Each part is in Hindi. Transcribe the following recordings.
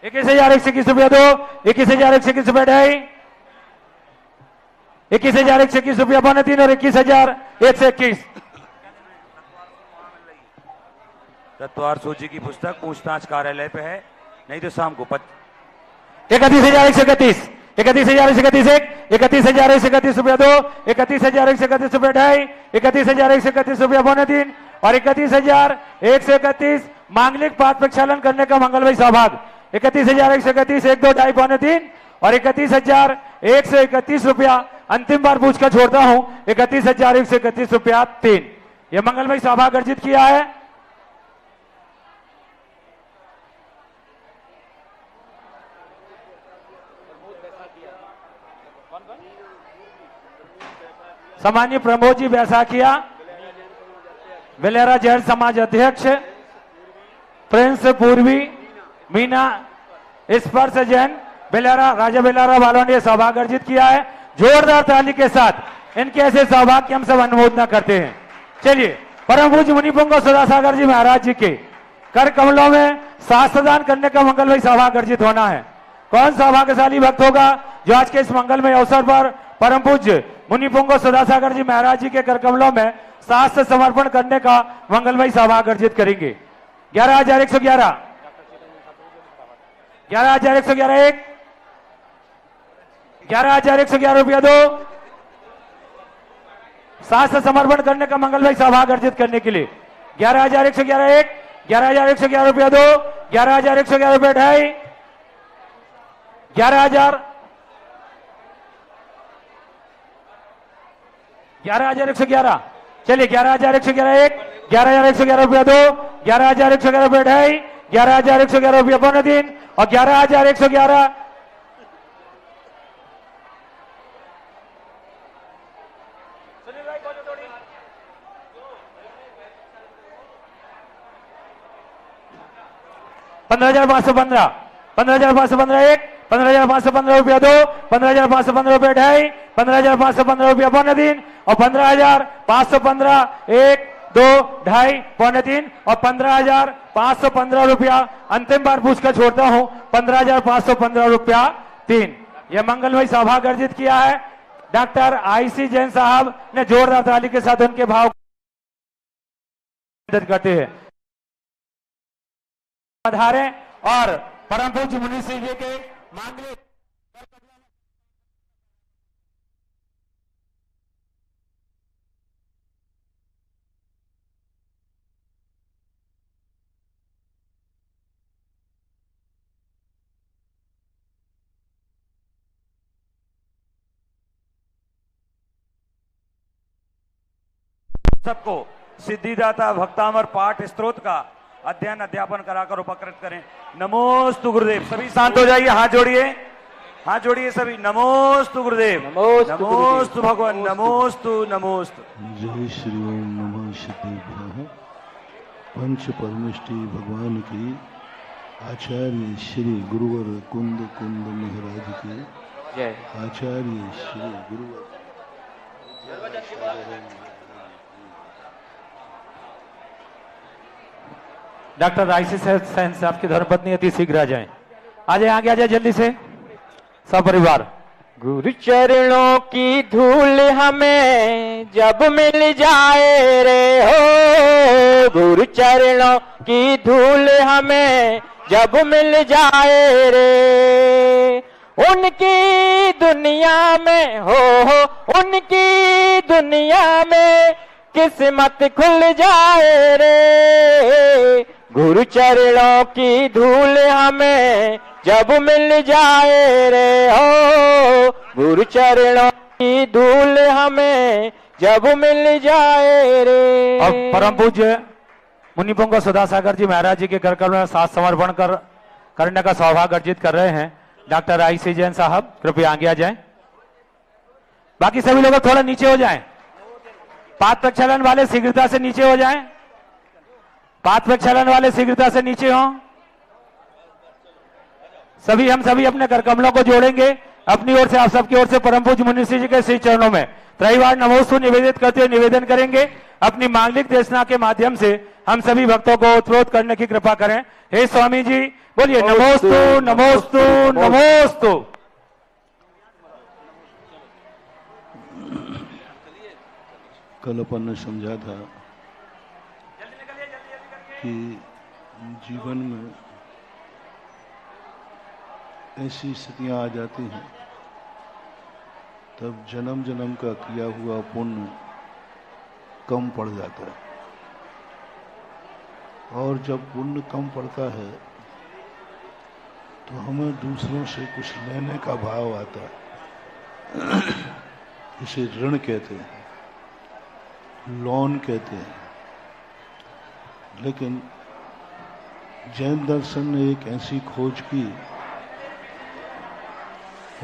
21,121 रुपया 2, 21,121 रुपया 2.5, 21,121 रुपया 2.3 और 21,121। तत्वार सूची की पुस्तक पूछताछ कार्यालय पे है, नहीं तो शाम को 31,131, 31,131 1, 31,131 रुपया 2, 31,131 रुपया 2.5, 31,131 रुपया 2.3 और 31,131 मांगलिक पाठ प्रक्षालन करने का मंगल भाई सौभाग्य। 31,131 1, 2, 2.5, 2.3 और 31,131 रुपया अंतिम बार पूछ कर छोड़ता हूं 31,131 रुपया 3। यह मंगल भाई सौभाग्य अर्जित किया है। सामान्य प्रमोद जी बैसाखिया, बेलेरा जैन समाज अध्यक्ष, प्रिंस पूर्वी, मीना स्पर्श जैन, बेलेरा राजा बेलेरा वालों ने सौभाग्य अर्जित किया है। जोरदार ताली के साथ इनके ऐसे सौभाग्य की हम सब अनुमोदना करते हैं। चलिए परम पूज्य मुनिपुंगव सदासागर जी महाराज जी के कर कमलों में शास्त्रदान करने का मंगल भाई सौभाग्य अर्जित होना है। कौन सौभाग्यशाली भक्त होगा जो आज के इस मंगलमय अवसर पर परम पूज्य मुनिपुंगव सदासागर जी महाराज जी के कर कमलों में शास्त्र समर्पण करने का मंगलमय सौभाग्य अर्जित करेंगे। 11,111, 11,111 1, 11,111 रुपया 2, शास्त्र समर्पण करने का मंगलमय सौभाग्य अर्जित करने के लिए 11,111 1, 11,111 रुपया 2, 11,111 रुपया 2.5, 11,111 चलिए 11,111 1, 11,111 रुपया 2, 11,111 रुपया 2.5, 11,111 रुपया 2.3 और 11,111 15,515, 15,515 1, 15,515 रुपया 2, 15,515 रुपया 2.5, 15,515 रुपया 2.3 और 15,515 1, 2, 2.5, 2.3 और 15,515 रुपया अंतिम बार पूछकर छोड़ता हूं 15,515 रुपया 3। यह मंगलमय सौभाग्य अर्जित किया है। डॉक्टर आईसी जैन साहब ने जोरदार ताली के साथ उनके भाव करते हैं। पधारे और परम पूज्य मुनि श्री जी के मांगलिक सबको सिद्धिदाता भक्तामर पाठ स्तोत्र का अध्ययन अध्यापन कराकर उपकृत करें। नमोस्तु गुरुदेव। सभी शांत हो जाइए, हाथ जोड़िए, हाथ जोड़िए सभी। नमोस्तु गुरुदेव, नमोस्तु भगवान, नमोस्तु नमोस्तु। जय श्री ओम नमः सिद्धेभ्यः। पंच परमेष्टि भगवान की आचार्य श्री गुरुवर कुंद कुंद महाराज की जय। आचार्य श्री गुरुवर डॉक्टर आईसी सैन साहब की धर्मपत्नी अति शीघ्र आ जाएं। आ जाए, आगे आ जाए जल्दी से सब परिवार। गुरु चरणों की धूल हमें जब मिल जाए रे हो, गुरु चरणों की धूल हमें जब मिल जाए रे, उनकी दुनिया में हो उनकी दुनिया में किस्मत खुल जाए रे। गुरु चरणों की धूल हमें जब मिल जाए रे हो, गुरु चरणों की धूल हमें जब मिल जाए रे। और परम पूज्य मुनिपुंगव सदासागर जी महाराज जी के कर कमलों में शास्त्र समर्पण करने का सौभाग्य अर्जित कर रहे हैं डॉक्टर आईसी जैन साहब, कृपया आगे आ जाएं। बाकी सभी लोग थोड़ा नीचे हो जाएं। पाद प्रक्षालन वाले शीघ्रता से नीचे हो जाएं। पाद प्रक्षालन वाले शीघ्रता से नीचे हों। हम सभी अपने कर कमलों को जोड़ेंगे। अपनी ओर से, आप सबकी ओर से परम पूज्य मुनि श्री जी के श्री चरणों में त्रैवार नमोस्तु निवेदित करते हुए निवेदन करेंगे। अपनी मांगलिक देशना के माध्यम से हम सभी भक्तों को उत्प्रोत करने की कृपा करें। हे स्वामी जी, बोलिए नमोस्तु नमोस्तु नमोस्तु। कल अपन ने समझा था कि जीवन में ऐसी स्थितियां आ जाती हैं तब जन्म जन्म का किया हुआ पुण्य कम पड़ जाता है, और जब पुण्य कम पड़ता है तो हमें दूसरों से कुछ लेने का भाव आता है। इसे ऋण कहते हैं, लोन कहते हैं। लेकिन जैन दर्शन ने एक ऐसी खोज की,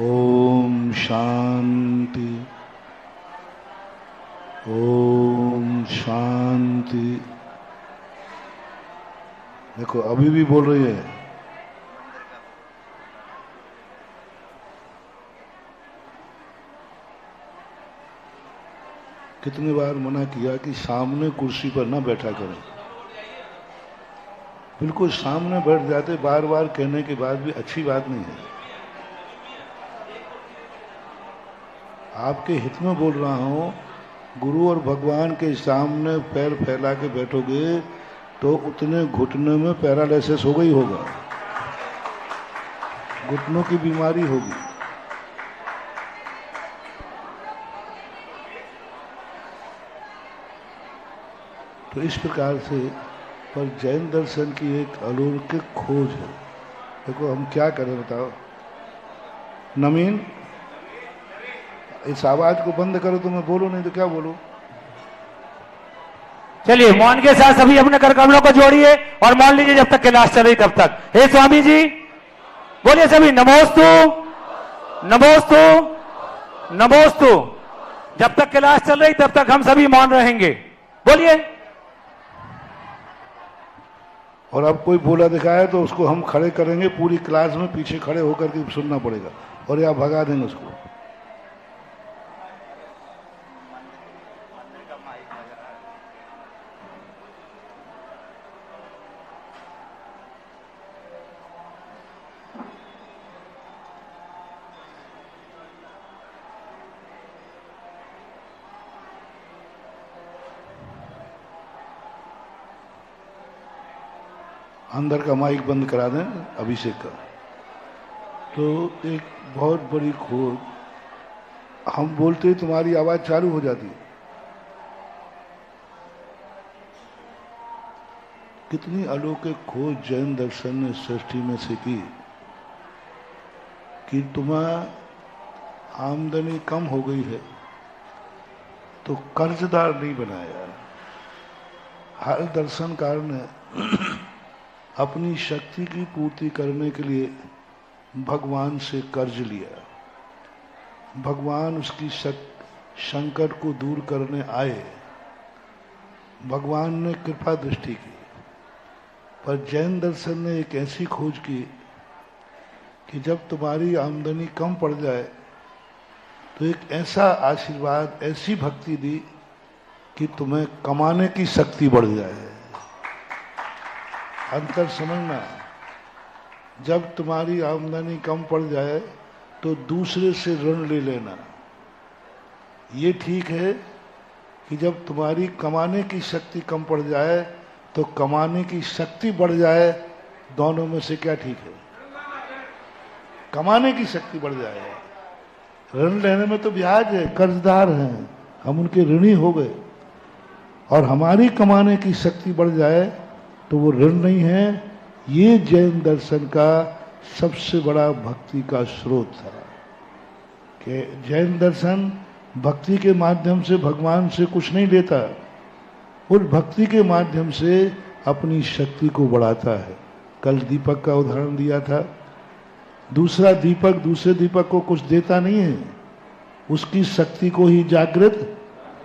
ओम शांति ओम शांति। देखो अभी भी बोल रही है, कितनी बार मना किया कि सामने कुर्सी पर ना बैठा करें। बिल्कुल सामने बैठ जाते, बार बार कहने के बाद भी अच्छी बात नहीं है। आपके हित में बोल रहा हूं, गुरु और भगवान के सामने पैर फैला के बैठोगे तो उतने घुटने में पैरालिसिस हो गई होगा, घुटनों की बीमारी होगी। तो इस प्रकार से पर जैन दर्शन की एक अलौकिक खोज है। देखो हम क्या करें बताओ। नमीन, इस आवाज को बंद करो तो मैं बोलूं, नहीं तो क्या बोलूं। चलिए मौन के साथ सभी अपने कर कमलों को जोड़िए और मौन लीजिए जब तक क्लास चल रही तब तक। हे स्वामी जी, बोलिए सभी नमोस्तु नमोस्तु नमोस्तु। जब तक क्लास चल रही तब तक हम सभी मौन रहेंगे। बोलिए। और अब कोई बोला दिखाया तो उसको हम खड़े करेंगे, पूरी क्लास में पीछे खड़े होकर के सुनना पड़ेगा, और या भगा देंगे उसको। अंदर का माइक बंद करा दें अभिषेक का। तो एक बहुत बड़ी खोज, हम बोलते ही तुम्हारी आवाज चालू हो जाती है। कितनी अलौकिक खोज जैन दर्शन ने सृष्टि में से की कि तुम्हारा आमदनी कम हो गई है तो कर्जदार नहीं बनाया। हर दर्शनकार ने अपनी शक्ति की पूर्ति करने के लिए भगवान से कर्ज लिया। भगवान उसकी संकट को दूर करने आए, भगवान ने कृपा दृष्टि की। पर जैन दर्शन ने एक ऐसी खोज की कि जब तुम्हारी आमदनी कम पड़ जाए तो एक ऐसा आशीर्वाद, ऐसी भक्ति दी कि तुम्हें कमाने की शक्ति बढ़ जाए। अंतर समझना, जब तुम्हारी आमदनी कम पड़ जाए तो दूसरे से ऋण ले लेना। ये ठीक है कि जब तुम्हारी कमाने की शक्ति कम पड़ जाए तो कमाने की शक्ति बढ़ जाए, दोनों में से क्या ठीक है? कमाने की शक्ति बढ़ जाए। ऋण लेने में तो ब्याज है, कर्जदार हैं, हम उनके ऋणी हो गए। और हमारी कमाने की शक्ति बढ़ जाए तो वो ऋण नहीं है। ये जैन दर्शन का सबसे बड़ा भक्ति का स्रोत था कि जैन दर्शन भक्ति के माध्यम से भगवान से कुछ नहीं लेता, उस भक्ति के माध्यम से अपनी शक्ति को बढ़ाता है। कल दीपक का उदाहरण दिया था। दूसरा दीपक दूसरे दीपक को कुछ देता नहीं है, उसकी शक्ति को ही जागृत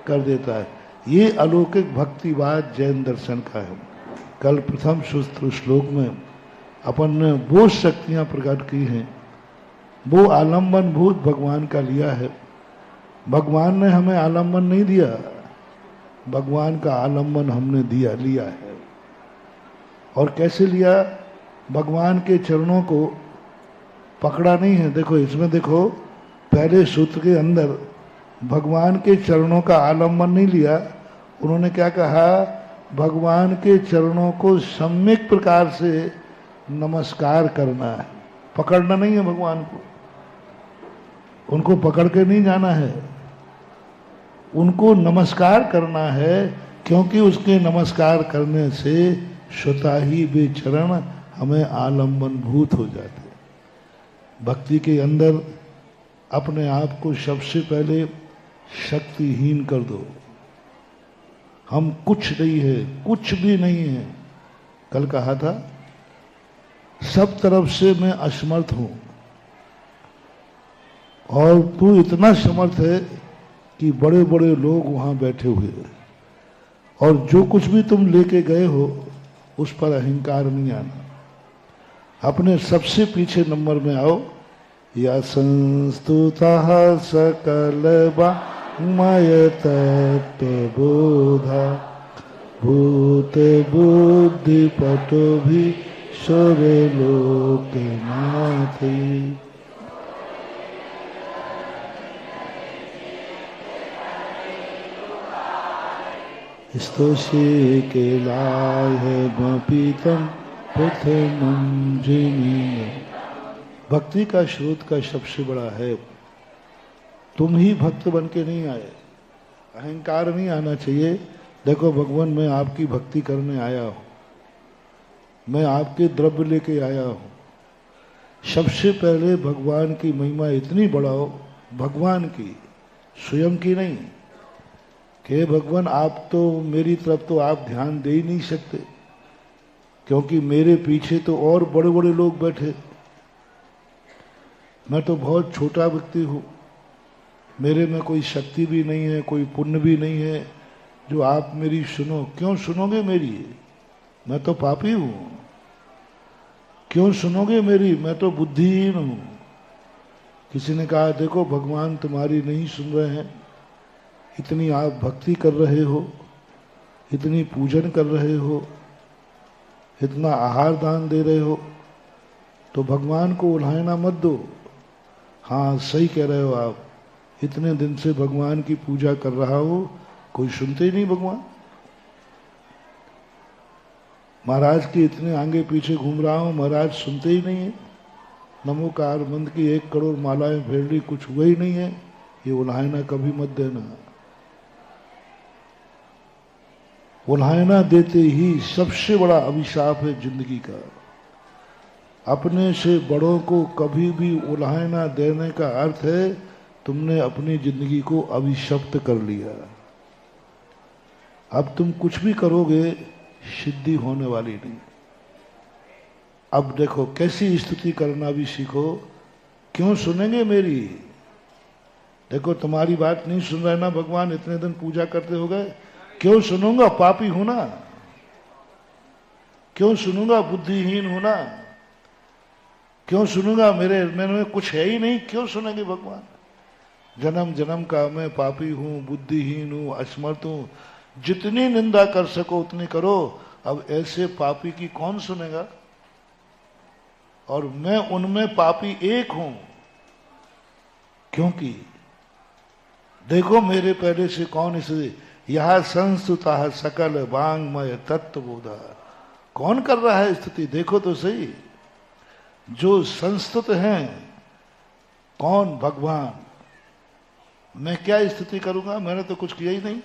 कर देता है। ये अलौकिक भक्तिवाद जैन दर्शन का है। कल प्रथम सूत्र श्लोक में अपन ने वो शक्तियां प्रकट की हैं, वो आलम्बन भूत भगवान का लिया है। भगवान ने हमें आलम्बन नहीं दिया, भगवान का आलम्बन हमने लिया है। और कैसे लिया? भगवान के चरणों को पकड़ा नहीं है। देखो इसमें देखो, पहले सूत्र के अंदर भगवान के चरणों का आलम्बन नहीं लिया। उन्होंने क्या कहा? भगवान के चरणों को सम्यक प्रकार से नमस्कार करना है, पकड़ना नहीं है भगवान को। उनको पकड़ के नहीं जाना है, उनको नमस्कार करना है, क्योंकि उसके नमस्कार करने से स्वतः ही वे चरण हमें आलम्बन भूत हो जाते। भक्ति के अंदर अपने आप को सबसे पहले शक्तिहीन कर दो। हम कुछ नहीं है, कुछ भी नहीं है। कल कहा था, सब तरफ से मैं असमर्थ हूं और तू इतना समर्थ है कि बड़े बड़े लोग वहां बैठे हुए हैं, और जो कुछ भी तुम लेके गए हो उस पर अहंकार नहीं आना। अपने सबसे पीछे नंबर में आओ। या संस्तुतः सकल मय तत्वबोधा भूत बुद्धि पटो भी सोरे लोक नाथी। स्तोषे के लाल है पीतम प्रथमं जिनी। भक्ति का स्रोत का सबसे बड़ा है। तुम ही भक्त बन के नहीं आए, अहंकार नहीं आना चाहिए। देखो भगवान, मैं आपकी भक्ति करने आया हूं, मैं आपके द्रव्य लेके आया हूं। सबसे पहले भगवान की महिमा इतनी बढ़ाओ, भगवान की, स्वयं की नहीं, कि भगवान आप तो मेरी तरफ तो आप ध्यान दे ही नहीं सकते, क्योंकि मेरे पीछे तो और बड़े बड़े लोग बैठे। मैं तो बहुत छोटा व्यक्ति हूँ, मेरे में कोई शक्ति भी नहीं है, कोई पुण्य भी नहीं है जो आप मेरी सुनो। क्यों सुनोगे मेरी? मैं तो पापी हूँ। क्यों सुनोगे मेरी? मैं तो बुद्धिहीन हूँ। किसी ने कहा, देखो भगवान तुम्हारी नहीं सुन रहे हैं, इतनी आप भक्ति कर रहे हो, इतनी पूजन कर रहे हो, इतना आहार दान दे रहे हो, तो भगवान को उल्हाना मत दो। हाँ सही कह रहे हो आप, इतने दिन से भगवान की पूजा कर रहा हो, कोई सुनते ही नहीं भगवान। महाराज के इतने आगे पीछे घूम रहा हूं, महाराज सुनते ही नहीं है। नमोकार मंद की 1 करोड़ मालाएं फेर ली, कुछ हुआ ही नहीं है। ये उल्हाना कभी मत देना। उल्हाना देते ही सबसे बड़ा अभिशाप है जिंदगी का। अपने से बड़ों को कभी भी उल्हाना देने का अर्थ है तुमने अपनी जिंदगी को अभिशप्त कर लिया। अब तुम कुछ भी करोगे, सिद्धि होने वाली नहीं। अब देखो कैसी स्तुति करना भी सीखो। क्यों सुनेंगे मेरी? देखो तुम्हारी बात नहीं सुन रहे ना भगवान, इतने दिन पूजा करते हो गए, क्यों सुनूंगा? पापी हूं ना। क्यों सुनूंगा? बुद्धिहीन हूं ना। क्यों सुनूंगा? मेरे में कुछ है ही नहीं, क्यों सुनेंगे भगवान? जन्म जन्म का मैं पापी हूं, बुद्धिहीन हूं, असमर्थ हूं। जितनी निंदा कर सको उतनी करो। अब ऐसे पापी की कौन सुनेगा? और मैं उनमें पापी एक हूं, क्योंकि देखो मेरे पहले से कौन इसे यह संस्तुता सकल वांगमय तत्वबोधा। कौन कर रहा है स्तुति? देखो तो सही। जो संस्तुत हैं कौन? भगवान। मैं क्या स्तुति करूंगा? मैंने तो कुछ किया ही नहीं।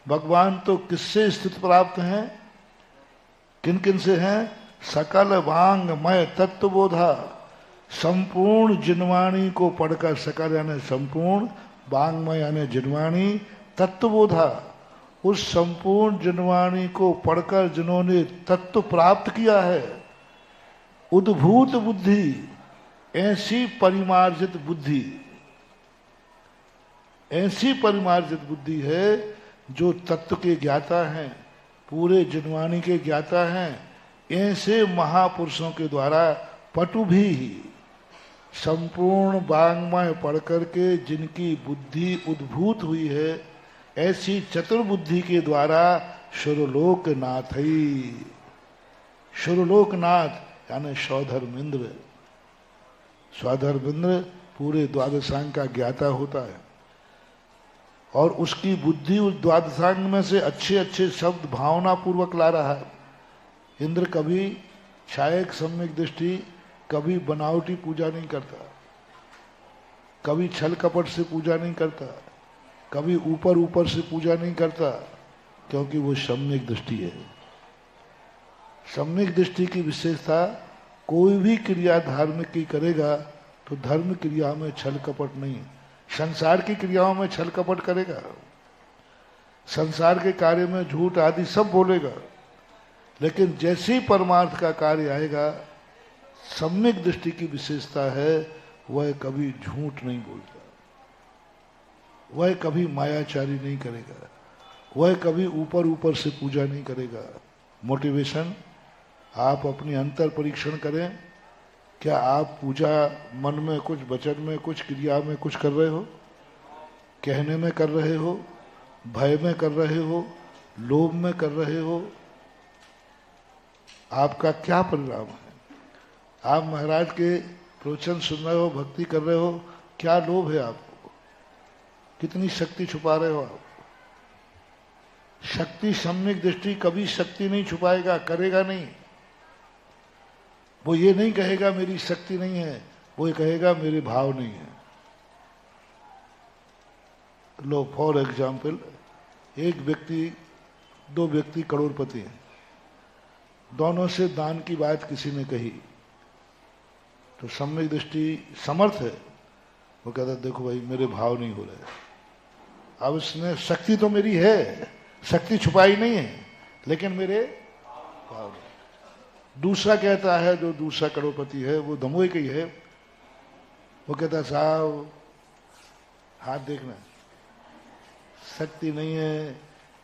भगवान तो किससे स्तुति प्राप्त हैं? किन किन से हैं? सकल वांगमय तत्वबोधा। संपूर्ण जिनवाणी को पढ़कर, सकल यानी संपूर्ण, वांगमय यानी जिनवाणी, तत्वबोधा उस संपूर्ण जिनवाणी को पढ़कर जिन्होंने तत्व प्राप्त किया है। उद्भूत बुद्धि, ऐसी परिमार्जित बुद्धि, ऐसी परिमार्जित बुद्धि है जो तत्व के ज्ञाता हैं, पूरे जिनवाणी के ज्ञाता हैं। ऐसे महापुरुषों के द्वारा पटु भी संपूर्ण वांग्मय पढ़ करके जिनकी बुद्धि उद्भूत हुई है, ऐसी चतुर्बुद्धि के द्वारा शुरलोकनाथ ही, शुरलोकनाथ यानी स्वधर्मेंद्र। स्वधर्मेंद्र पूरे द्वादशांग का ज्ञाता होता है और उसकी बुद्धि उस द्वादशांग में से अच्छे अच्छे शब्द भावना पूर्वक ला रहा है। इंद्र कभी छायक सम्यक दृष्टि, कभी बनावटी पूजा नहीं करता, कभी छल कपट से पूजा नहीं करता, कभी ऊपर ऊपर से पूजा नहीं करता, क्योंकि वो सम्यक दृष्टि है। सम्यक दृष्टि की विशेषता, कोई भी क्रिया धार्मिक की करेगा तो धर्म क्रिया में छल कपट नहीं, संसार की क्रियाओं में छल कपट करेगा, संसार के कार्य में झूठ आदि सब बोलेगा, लेकिन जैसे ही परमार्थ का कार्य आएगा, सम्यक दृष्टि की विशेषता है, वह कभी झूठ नहीं बोलता, वह कभी मायाचारी नहीं करेगा, वह कभी ऊपर ऊपर से पूजा नहीं करेगा। मोटिवेशन, आप अपनी अंतर परीक्षण करें, क्या आप पूजा मन में कुछ, वचन में कुछ, क्रिया में कुछ कर रहे हो? कहने में कर रहे हो, भय में कर रहे हो, लोभ में कर रहे हो? आपका क्या परिणाम है? आप महाराज के प्रवचन सुन रहे हो, भक्ति कर रहे हो, क्या लोभ है आपको? कितनी शक्ति छुपा रहे हो आप? शक्ति, सम्यक दृष्टि कभी शक्ति नहीं छुपाएगा, करेगा नहीं। वो ये नहीं कहेगा मेरी शक्ति नहीं है, वो ये कहेगा मेरे भाव नहीं है। लो फॉर एग्जाम्पल, एक व्यक्ति, दो व्यक्ति करोड़पति हैं, दोनों से दान की बात किसी ने कही तो सम्यक दृष्टि समर्थ है, वो कहता देखो भाई मेरे भाव नहीं हो रहे। अब इसने शक्ति तो मेरी है, शक्ति छुपाई नहीं है, लेकिन मेरे भाव नहीं। दूसरा कहता है, जो दूसरा करोड़पति है, वो दमोई का ही है, वो कहता साहब हाथ देखना, शक्ति नहीं है,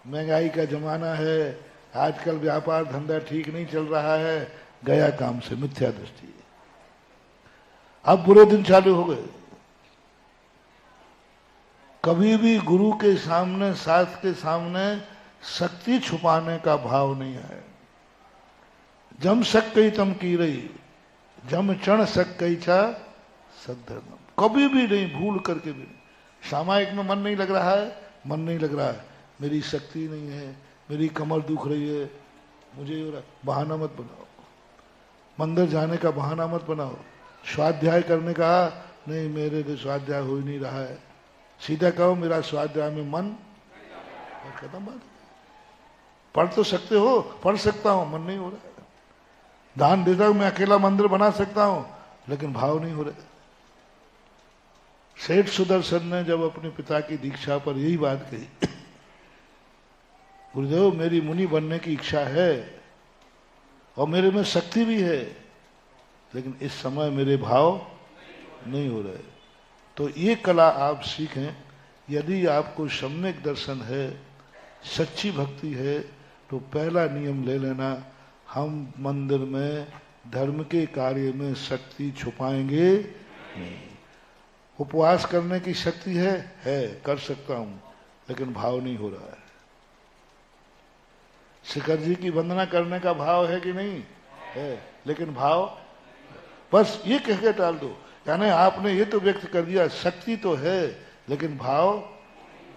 महंगाई का जमाना है, आजकल व्यापार धंधा ठीक नहीं चल रहा है, गया काम से, मिथ्या दृष्टि। अब बुरे दिन चालू हो गए। कभी भी गुरु के सामने, शास्त्र के सामने शक्ति छुपाने का भाव नहीं है। जम सक कई तम की रही, जम चण सक कई छा सद्धर्म, कभी भी नहीं, भूल करके भी नहीं। सामायिक में मन नहीं लग रहा है, मन नहीं लग रहा है, मेरी शक्ति नहीं है, मेरी कमर दुख रही है, मुझे हो रहा, बहाना मत बनाओ। मंदिर जाने का बहाना मत बनाओ, स्वाध्याय करने का, नहीं मेरे लिए स्वाध्याय हो ही नहीं रहा है, सीधा कहो मेरा स्वाध्याय में मन, और खत्म बात। पढ़ तो सकते हो, पढ़ सकता हूं, मन नहीं हो रहा है। दान देता हूं, मैं अकेला मंदिर बना सकता हूं, लेकिन भाव नहीं हो रहे। सेठ सुदर्शन ने जब अपने पिता की दीक्षा पर यही बात कही, गुरुदेव मेरी मुनि बनने की इच्छा है और मेरे में शक्ति भी है, लेकिन इस समय मेरे भाव नहीं हो रहे। तो ये कला आप सीखें। यदि आपको सम्यक दर्शन है, सच्ची भक्ति है, तो पहला नियम ले लेना, हम मंदिर में धर्म के कार्य में शक्ति छुपाएंगे नहीं। उपवास करने की शक्ति है, कर सकता हूं, लेकिन भाव नहीं हो रहा है। शिखर जी की वंदना करने का भाव है कि नहीं है, लेकिन भाव, बस ये कह के टाल दो, यानी आपने ये तो व्यक्त कर दिया शक्ति तो है, लेकिन भाव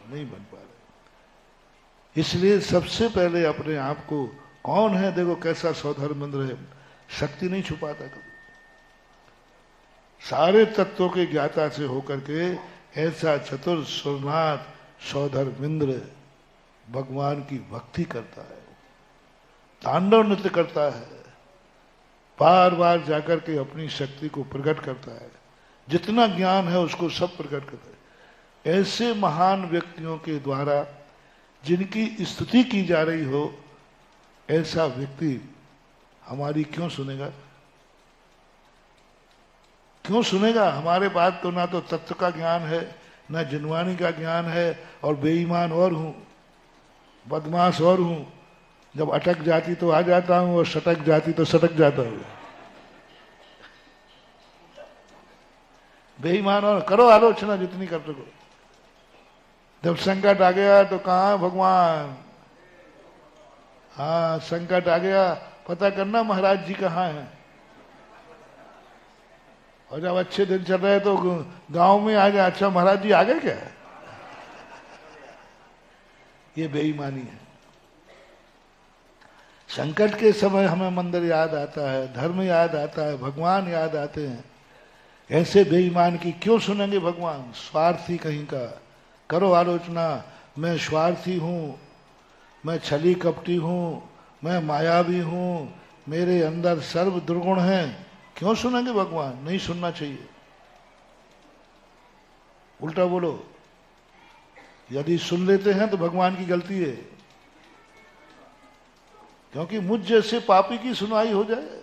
नहीं बन पा रहे। इसलिए सबसे पहले अपने आप को, कौन है देखो कैसा स्वधर्मेंद्र है, शक्ति नहीं छुपाता कभी, सारे तत्वों के ज्ञाता से होकर के ऐसा चतुर सुरनाथ स्वधर्मेंद्र भगवान की भक्ति करता है, तांडव नृत्य करता है, बार बार जाकर के अपनी शक्ति को प्रकट करता है, जितना ज्ञान है उसको सब प्रकट करता है। ऐसे महान व्यक्तियों के द्वारा जिनकी स्तुति की जा रही हो, ऐसा व्यक्ति हमारी क्यों सुनेगा? क्यों सुनेगा? हमारे बात तो ना तो तत्व का ज्ञान है, ना जिनवानी का ज्ञान है, और बेईमान और हूं, बदमाश और हूं। जब अटक जाती तो आ जाता हूं और सटक जाती तो सटक जाता हूं। बेईमान और, करो आलोचना जितनी कर सको, जब संकट आ गया तो कहाँ है भगवान? हाँ, संकट आ गया, पता करना महाराज जी कहाँ हैं। और जब अच्छे दिन चल रहे तो गांव में आ जाए, अच्छा महाराज जी आ गए क्या? ये बेईमानी है। संकट के समय हमें मंदिर याद आता है, धर्म याद आता है, भगवान याद आते हैं। ऐसे बेईमान की क्यों सुनेंगे भगवान? स्वार्थी कहीं का। करो आलोचना, मैं स्वार्थी हूं, मैं छली कपटी हूं, मैं मायावी हूं, मेरे अंदर सर्व दुर्गुण हैं। क्यों सुनेंगे भगवान? नहीं सुनना चाहिए। उल्टा बोलो, यदि सुन लेते हैं तो भगवान की गलती है, क्योंकि मुझ जैसे पापी की सुनवाई हो जाए।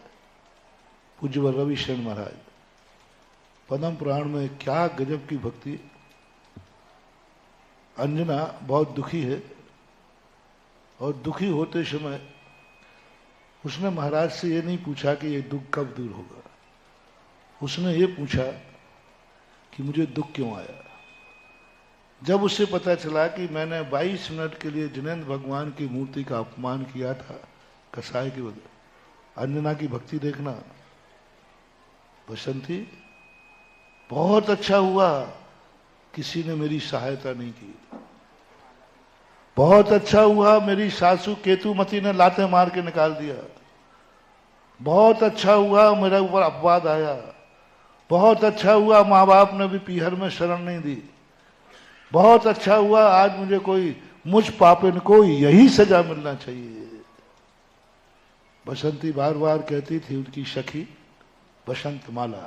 पूज्य रविशरण महाराज पद्म पुराण में क्या गजब की भक्ति। अंजना बहुत दुखी है और दुखी होते समय उसने महाराज से ये नहीं पूछा कि ये दुख कब दूर होगा, उसने ये पूछा कि मुझे दुख क्यों आया। जब उससे पता चला कि मैंने 22 मिनट के लिए जिनेंद्र भगवान की मूर्ति का अपमान किया था कसाय की वजह। अंजना की भक्ति देखना। बसंती, बहुत अच्छा हुआ किसी ने मेरी सहायता नहीं की। बहुत अच्छा हुआ मेरी सासू केतुमती ने लाते मार के निकाल दिया। बहुत अच्छा हुआ मेरे ऊपर अपवाद आया। बहुत अच्छा हुआ माँ बाप ने भी पीहर में शरण नहीं दी। बहुत अच्छा हुआ आज मुझे कोई, मुझ पापिन को यही सजा मिलना चाहिए। बसंती बार बार कहती थी उनकी सखी बसंत माला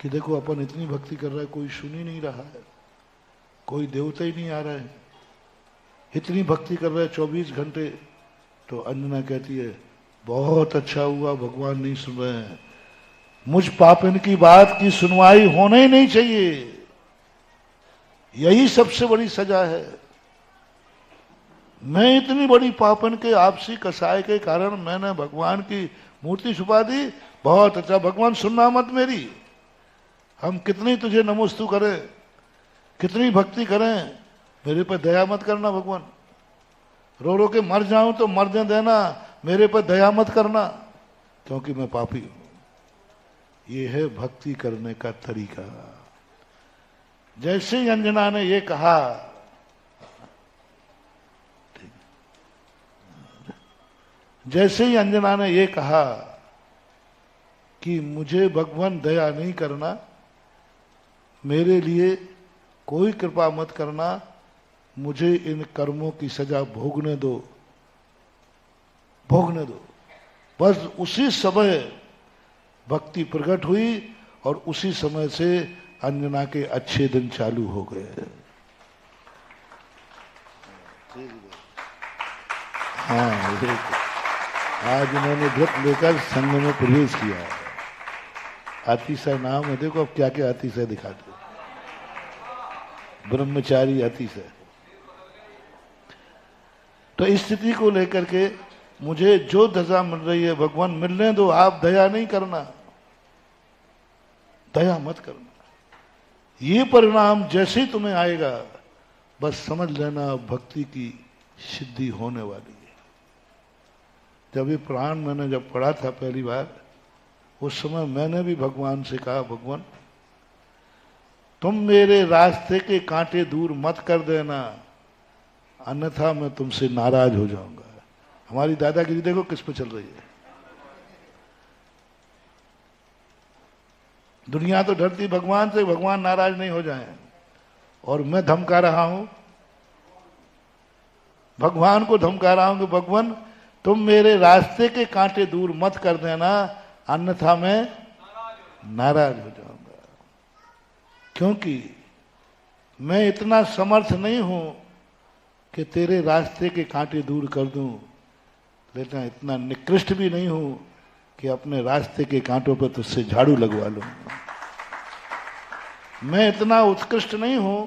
कि देखो अपन इतनी भक्ति कर रहा है, कोई सुन ही नहीं रहा है, कोई देवता ही नहीं आ रहा है। इतनी भक्ति कर रहे 24 घंटे। तो अंजना कहती है बहुत अच्छा हुआ भगवान नहीं सुन रहे हैं, मुझ पापिन की बात की सुनवाई होना ही नहीं चाहिए। यही सबसे बड़ी सजा है। मैं इतनी बड़ी पापन के आपसी कसाय के कारण मैंने भगवान की मूर्ति छुपा दी। बहुत अच्छा, भगवान सुनना मत मेरी। हम कितनी तुझे नमोस्तु करें, कितनी भक्ति करें, मेरे पर दया मत करना भगवान। रो रो के मर जाऊं तो मरने देना, मेरे पर दया मत करना, क्योंकि मैं पापी हूं। ये है भक्ति करने का तरीका। जैसे ही अंजना ने ये कहा, जैसे ही अंजना ने ये कहा कि मुझे भगवान दया नहीं करना, मेरे लिए कोई कृपा मत करना, मुझे इन कर्मों की सजा भोगने दो, भोगने दो। बस उसी समय भक्ति प्रकट हुई और उसी समय से अंजना के अच्छे दिन चालू हो गए। हाँ, आज उन्होंने व्रत लेकर संघ में प्रवेश किया है। अतिशय नाम है, देखो अब क्या क्या अतिशय दिखाते। ब्रह्मचारी अतिशय। तो इस स्थिति को लेकर के मुझे जो दशा मिल रही है भगवान मिलने दो, आप दया नहीं करना, दया मत करना। ये परिणाम जैसे ही तुम्हें आएगा बस समझ लेना भक्ति की सिद्धि होने वाली है। जब ये पुराण मैंने जब पढ़ा था पहली बार, उस समय मैंने भी भगवान से कहा, भगवान तुम मेरे रास्ते के कांटे दूर मत कर देना, अन्यथा मैं तुमसे नाराज हो जाऊंगा। हमारी दादागिरी देखो किस पे चल रही है। दुनिया तो डरती भगवान से, भगवान नाराज नहीं हो जाएं। और मैं धमका रहा हूं, भगवान को धमका रहा हूं कि भगवान तुम मेरे रास्ते के कांटे दूर मत कर देना, अन्यथा मैं नाराज हो जाऊंगा। क्योंकि मैं इतना समर्थ नहीं हूं कि तेरे रास्ते के कांटे दूर कर दूं, लेकिन इतना निकृष्ट भी नहीं हूं कि अपने रास्ते के कांटों पर तुझसे झाड़ू लगवा लूं। मैं इतना उत्कृष्ट नहीं हूं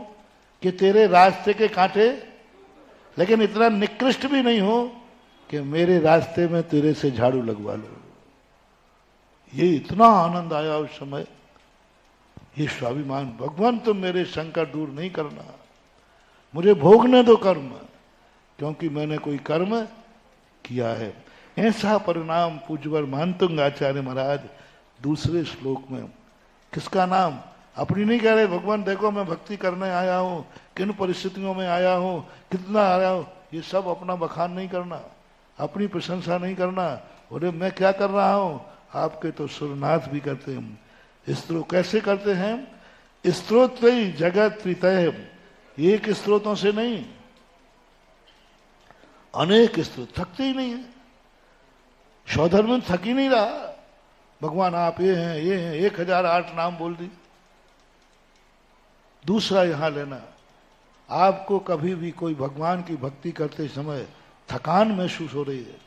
कि तेरे रास्ते के कांटे, लेकिन इतना निकृष्ट भी नहीं हूं कि मेरे रास्ते में तेरे से झाड़ू लगवा लो। ये इतना आनंद आया उस समय, ये स्वाभिमान, भगवान तुम मेरे संकट दूर नहीं करना, मुझे भोगने दो कर्म, क्योंकि मैंने कोई कर्म किया है। ऐसा परिणाम पूज्यवर मानतुंग आचार्य महाराज दूसरे श्लोक में, किसका नाम अपनी नहीं कह रहे, भगवान देखो मैं भक्ति करने आया हूं, किन परिस्थितियों में आया हूं, कितना आया हूं, ये सब अपना बखान नहीं करना, अपनी प्रशंसा नहीं करना। बोले मैं क्या कर रहा हूं, आपके तो सुरनाथ भी करते हैं। स्त्रोत कैसे करते हैं, स्त्रोत जगत त्रितय, एक स्त्रोतों से नहीं, अनेक स्त्रोत, थकते ही नहीं है। शौधर में थक ही नहीं रहा, भगवान आप ये हैं ये हैं, 1008 नाम बोल दी। दूसरा यहां लेना, आपको कभी भी कोई भगवान की भक्ति करते समय थकान महसूस हो रही है,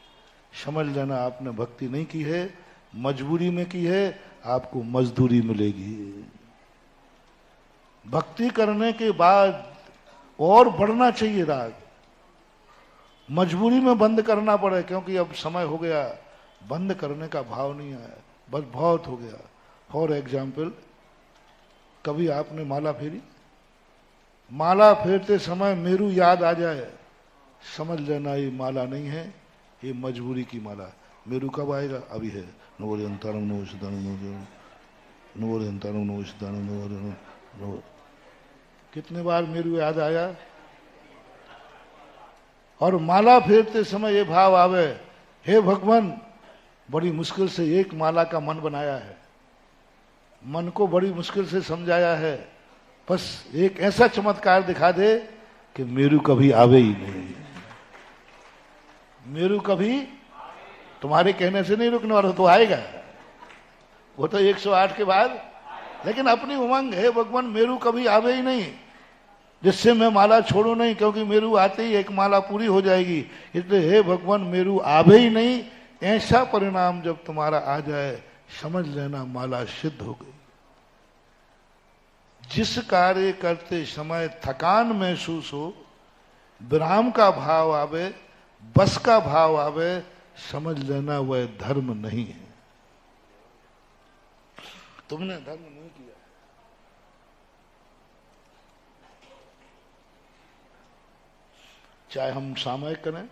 समझ लेना आपने भक्ति नहीं की है, मजबूरी में की है, आपको मजदूरी मिलेगी। भक्ति करने के बाद और बढ़ना चाहिए राग, मजबूरी में बंद करना पड़े, क्योंकि अब समय हो गया, बंद करने का भाव नहीं आया, बस बहुत हो गया। फॉर एग्जाम्पल, कभी आपने माला फेरी, माला फेरते समय मेरू याद आ जाए, समझ लेना ये माला नहीं है, ये मजबूरी की माला। मेरू कब आएगा, अभी है। कितने बार मेरू याद आया। और माला फेरते समय ये भाव आवे, हे भगवान बड़ी मुश्किल से एक माला का मन बनाया है, मन को बड़ी मुश्किल से समझाया है, बस एक ऐसा चमत्कार दिखा दे कि मेरू कभी आवे ही नहीं। मेरू कभी तुम्हारे कहने से नहीं रुकने वाला, तो आएगा, वो तो 108 के बाद, लेकिन अपनी उमंग है भगवान मेरू कभी आवे ही नहीं, जिससे मैं माला छोड़ू नहीं, क्योंकि मेरू आते ही एक माला पूरी हो जाएगी, इसलिए हे भगवान मेरू आवे ही नहीं। ऐसा परिणाम जब तुम्हारा आ जाए, समझ लेना माला सिद्ध हो गई। जिस कार्य करते समय थकान महसूस हो, विराम का भाव आवे, बस का भाव आवे, समझ लेना वह धर्म नहीं है, तुमने धर्म नहीं किया। चाहे हम सामयिक करें,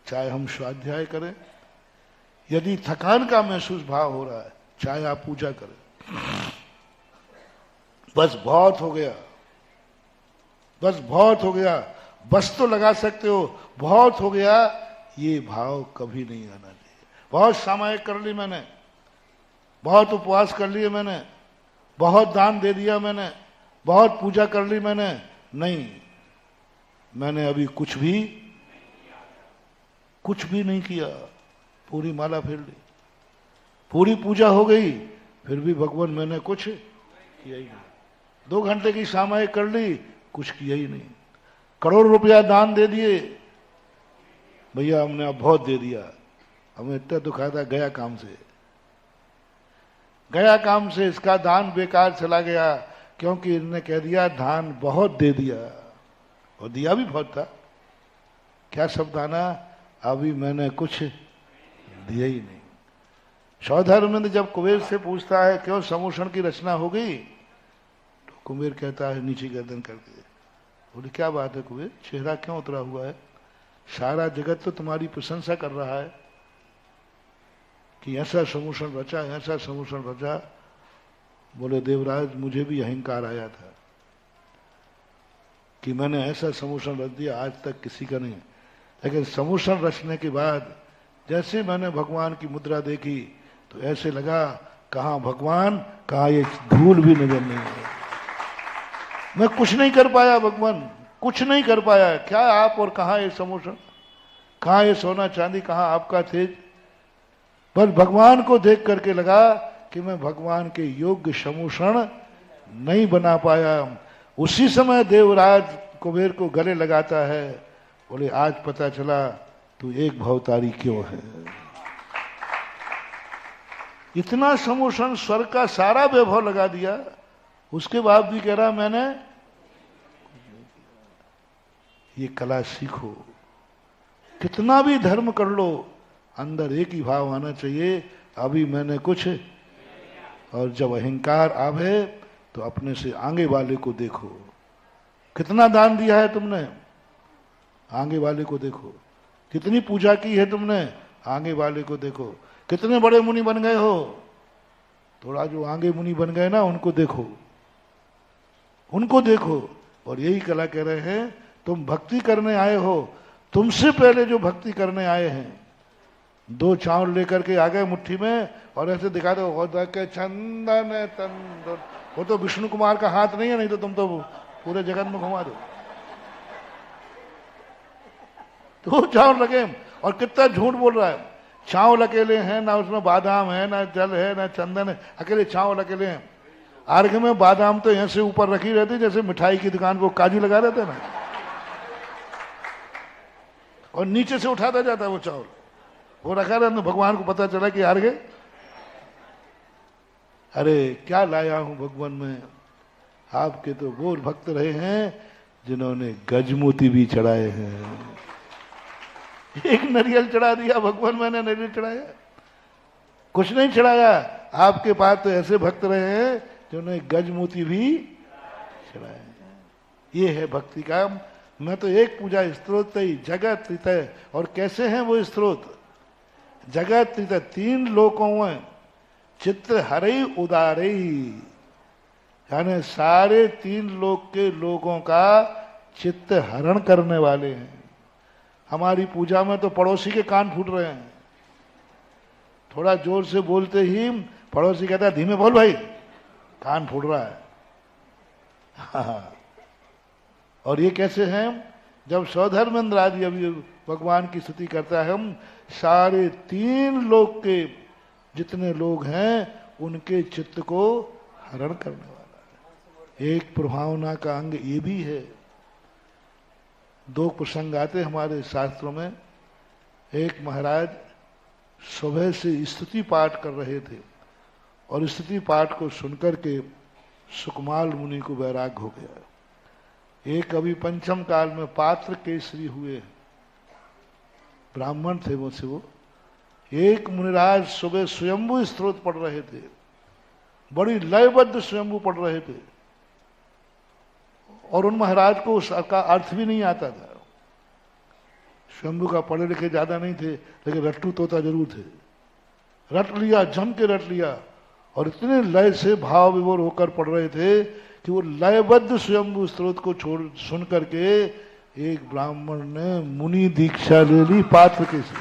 चाहे हम स्वाध्याय करें, यदि थकान का महसूस भाव हो रहा है, चाहे आप पूजा करें, बस बहुत हो गया, बस बहुत हो गया, बस तो लगा सकते हो, बहुत हो गया, ये भाव कभी नहीं आना चाहिए। बहुत सामयिक कर ली मैंने, बहुत उपवास कर लिए मैंने, बहुत दान दे दिया मैंने, बहुत पूजा कर ली मैंने, नहीं, मैंने अभी कुछ भी नहीं किया। पूरी माला फेर ली, पूरी पूजा हो गई, फिर भी भगवान मैंने कुछ किया ही नहीं। 2 घंटे की सामयिक कर ली, कुछ किया ही नहीं। करोड़ रुपया दान दे दिए, भैया हमने अब बहुत दे दिया, हमें इतना दुखा था, गया काम से इसका दान बेकार चला गया, क्योंकि इन्होंने कह दिया दान बहुत दे दिया, और दिया भी बहुत था। क्या शब्द आना, अभी मैंने कुछ दिया ही नहीं। सौधर्मेंद्र जब कुबेर से पूछता है क्यों समूषण की रचना हो गई, तो कुबेर कहता है नीचे गर्दन करके, बोले क्या बात है कुबेर, चेहरा क्यों उतरा हुआ है, सारा जगत तो तुम्हारी प्रशंसा कर रहा है कि ऐसा समूषण रचा, ऐसा समूषण रचा। बोले देवराज मुझे भी अहंकार आया था कि मैंने ऐसा समूषण रच दिया, आज तक किसी का नहीं, लेकिन समूषण रचने के बाद जैसे मैंने भगवान की मुद्रा देखी, तो ऐसे लगा कहाँ भगवान, कहाँ ये धूल भी नजर नहीं है। मैं कुछ नहीं कर पाया भगवान, कुछ नहीं कर पाया, क्या आप और कहाँ ये समूषण, कहाँ ये सोना चांदी, कहाँ आपका तेज। बस भगवान को देख करके लगा कि मैं भगवान के योग्य समूषण नहीं बना पाया। उसी समय देवराज कुबेर को गले लगाता है, बोले आज पता चला तू एक भवतारी क्यों है। इतना समूषण स्वर्ग का सारा वैभव लगा दिया, उसके बाद भी कह रहा मैंने, ये कला सीखो। कितना भी धर्म कर लो, अंदर एक ही भाव आना चाहिए, अभी मैंने कुछ, और जब अहंकार आवे तो अपने से आगे वाले को देखो, कितना दान दिया है तुमने, आगे वाले को देखो। कितनी पूजा की है तुमने, आगे वाले को देखो। कितने बड़े मुनि बन गए हो, थोड़ा जो आगे मुनि बन गए ना उनको देखो, उनको देखो। और यही कला कह रहे हैं, तुम भक्ति करने आए हो, तुमसे पहले जो भक्ति करने आए हैं 2 चावल लेकर के आ गए मुट्ठी में और ऐसे दिखा दो के चंदन तंदन। वो तो विष्णु कुमार का हाथ नहीं है, नहीं तो तुम तो पूरे जगत में घुमा दो। 2 चावल लगे और कितना झूठ बोल रहा है। चावल अकेले हैं, ना उसमें बादाम है, ना जल है, ना चंदन है, अकेले चावल अकेले हैं। अर्घ में बादाम तो यहाँ से ऊपर रखी रहती, जैसे मिठाई की दुकान पर काजू लगा रहते हैं ना, और नीचे से उठाता जाता है वो चावल, वो रखा रहता। भगवान को पता चला कि अर्घ, अरे क्या लाया हूं भगवान में। आपके तो वो भक्त रहे हैं जिन्होंने गजमोती भी चढ़ाए हैं। एक नारियल चढ़ा दिया भगवान, मैंने नारियल चढ़ाया, कुछ नहीं चढ़ाया। आपके पास तो ऐसे भक्त रहे हैं जिन्होंने गजमोती भी चढ़ाए। ये है भक्ति का। मैं तो एक पूजा स्त्रोत ही जगत त्रितय। और कैसे हैं वो स्त्रोत, जगत त्रितय 3 लोकों में चित्र हरई उदारई, यानी सारे 3 लोक के लोगों का चित्त हरण करने वाले हैं। हमारी पूजा में तो पड़ोसी के कान फूट रहे हैं, थोड़ा जोर से बोलते ही पड़ोसी कहता है धीमे बोल भाई, कान फूट रहा है। हाँ। और ये कैसे हैं, जब सौधर्मेंद्र आदि अभी भगवान की स्तुति करता है, हम सारे 3 लोक के जितने लोग हैं उनके चित्त को हरण करने वाला है। एक प्रभावना का अंग ये भी है। 2 प्रसंग आते हमारे शास्त्रों में। एक महाराज सुबह से स्तुति पाठ कर रहे थे और स्तुति पाठ को सुनकर के सुकमाल मुनि को वैराग हो गया। एक अभी पंचम काल में पात्र केसरी हुए, ब्राह्मण थे मुझसे वो। एक मुनिराज सुबह स्वयंभू स्त्रोत पढ़ रहे थे, बड़ी लयबद्ध स्वयंभू पढ़ रहे थे, और उन महाराज को उसका अर्थ भी नहीं आता था। स्वयंभू का पढ़े लिखे ज्यादा नहीं थे, लेकिन रट्टू तोता जरूर थे। रट लिया, जम के रट लिया, और इतने लय से भाव विभोर होकर पढ़ रहे थे कि वो लयबद्ध स्वयंभू स्त्रोत को छोड़ सुन करके एक ब्राह्मण ने मुनि दीक्षा ले ली पात्र के से।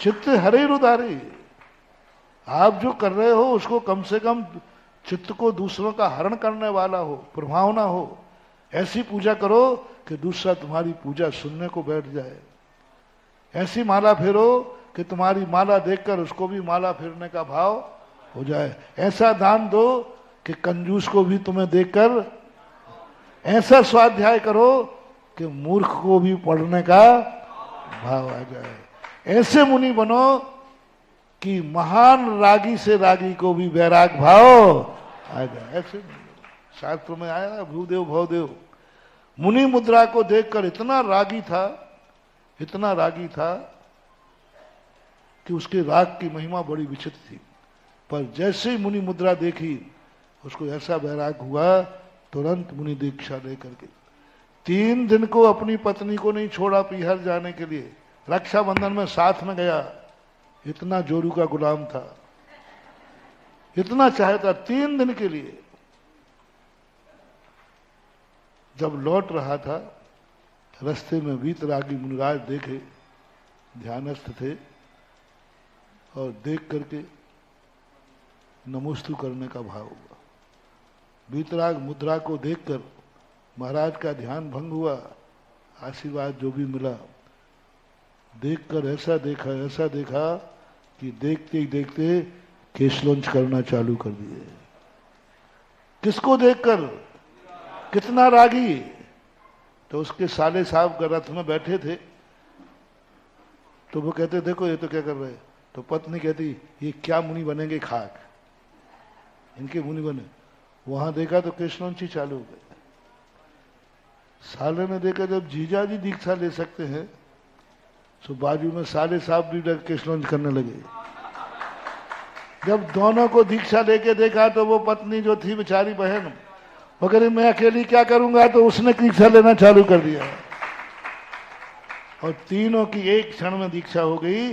चित्त हरे रुदारे। आप जो कर रहे हो उसको कम से कम चित्त को दूसरों का हरण करने वाला हो, प्रभावना हो। ऐसी पूजा करो कि दूसरा तुम्हारी पूजा सुनने को बैठ जाए। ऐसी माला फेरो कि तुम्हारी माला देखकर उसको भी माला फेरने का भाव हो जाए। ऐसा दान दो कि कंजूस को भी तुम्हें देखकर, ऐसा स्वाध्याय करो कि मूर्ख को भी पढ़ने का भाव आ जाए। ऐसे मुनि बनो कि महान रागी से रागी को भी वैराग भाव आ जाए। ऐसे शास्त्र में आया भूदेव भवदेव मुनि मुद्रा को देखकर इतना रागी था, इतना रागी था कि उसके राग की महिमा बड़ी विचित्र थी। पर जैसे ही मुनि मुद्रा देखी उसको ऐसा वैराग हुआ, तुरंत मुनि दीक्षा लेकर के 3 दिन को अपनी पत्नी को नहीं छोड़ा पीहर जाने के लिए। रक्षाबंधन में साथ में गया, इतना जोरू का गुलाम था, इतना चाहता 3 दिन के लिए। जब लौट रहा था रास्ते में वीतरागी मुनिराज देखे, ध्यानस्थ थे, और देख करके नमोस्तु करने का भाव हुआ। वीतराग मुद्रा को देखकर महाराज का ध्यान भंग हुआ, आशीर्वाद जो भी मिला देखकर ऐसा देखा कि देखते ही देखते केशलंच करना चालू कर दिए। किसको देखकर, कितना रागी। तो उसके साले साहब का रथ में बैठे थे, तो वो कहते देखो ये तो क्या कर रहे। तो पत्नी कहती ये क्या मुनि बनेंगे, खाक, इनके मुनि बने। वहां देखा तो केशलंच चालू हो गए। साले ने देखा जब जीजा जी दीक्षा ले सकते हैं तो बाजू में साले साहब भी केशलंच करने लगे। जब दोनों को दीक्षा लेके देखा तो वो पत्नी जो थी बेचारी बहन, मगर मैं अकेली क्या करूंगा, तो उसने दीक्षा लेना चालू कर दिया और तीनों की एक क्षण में दीक्षा हो गई।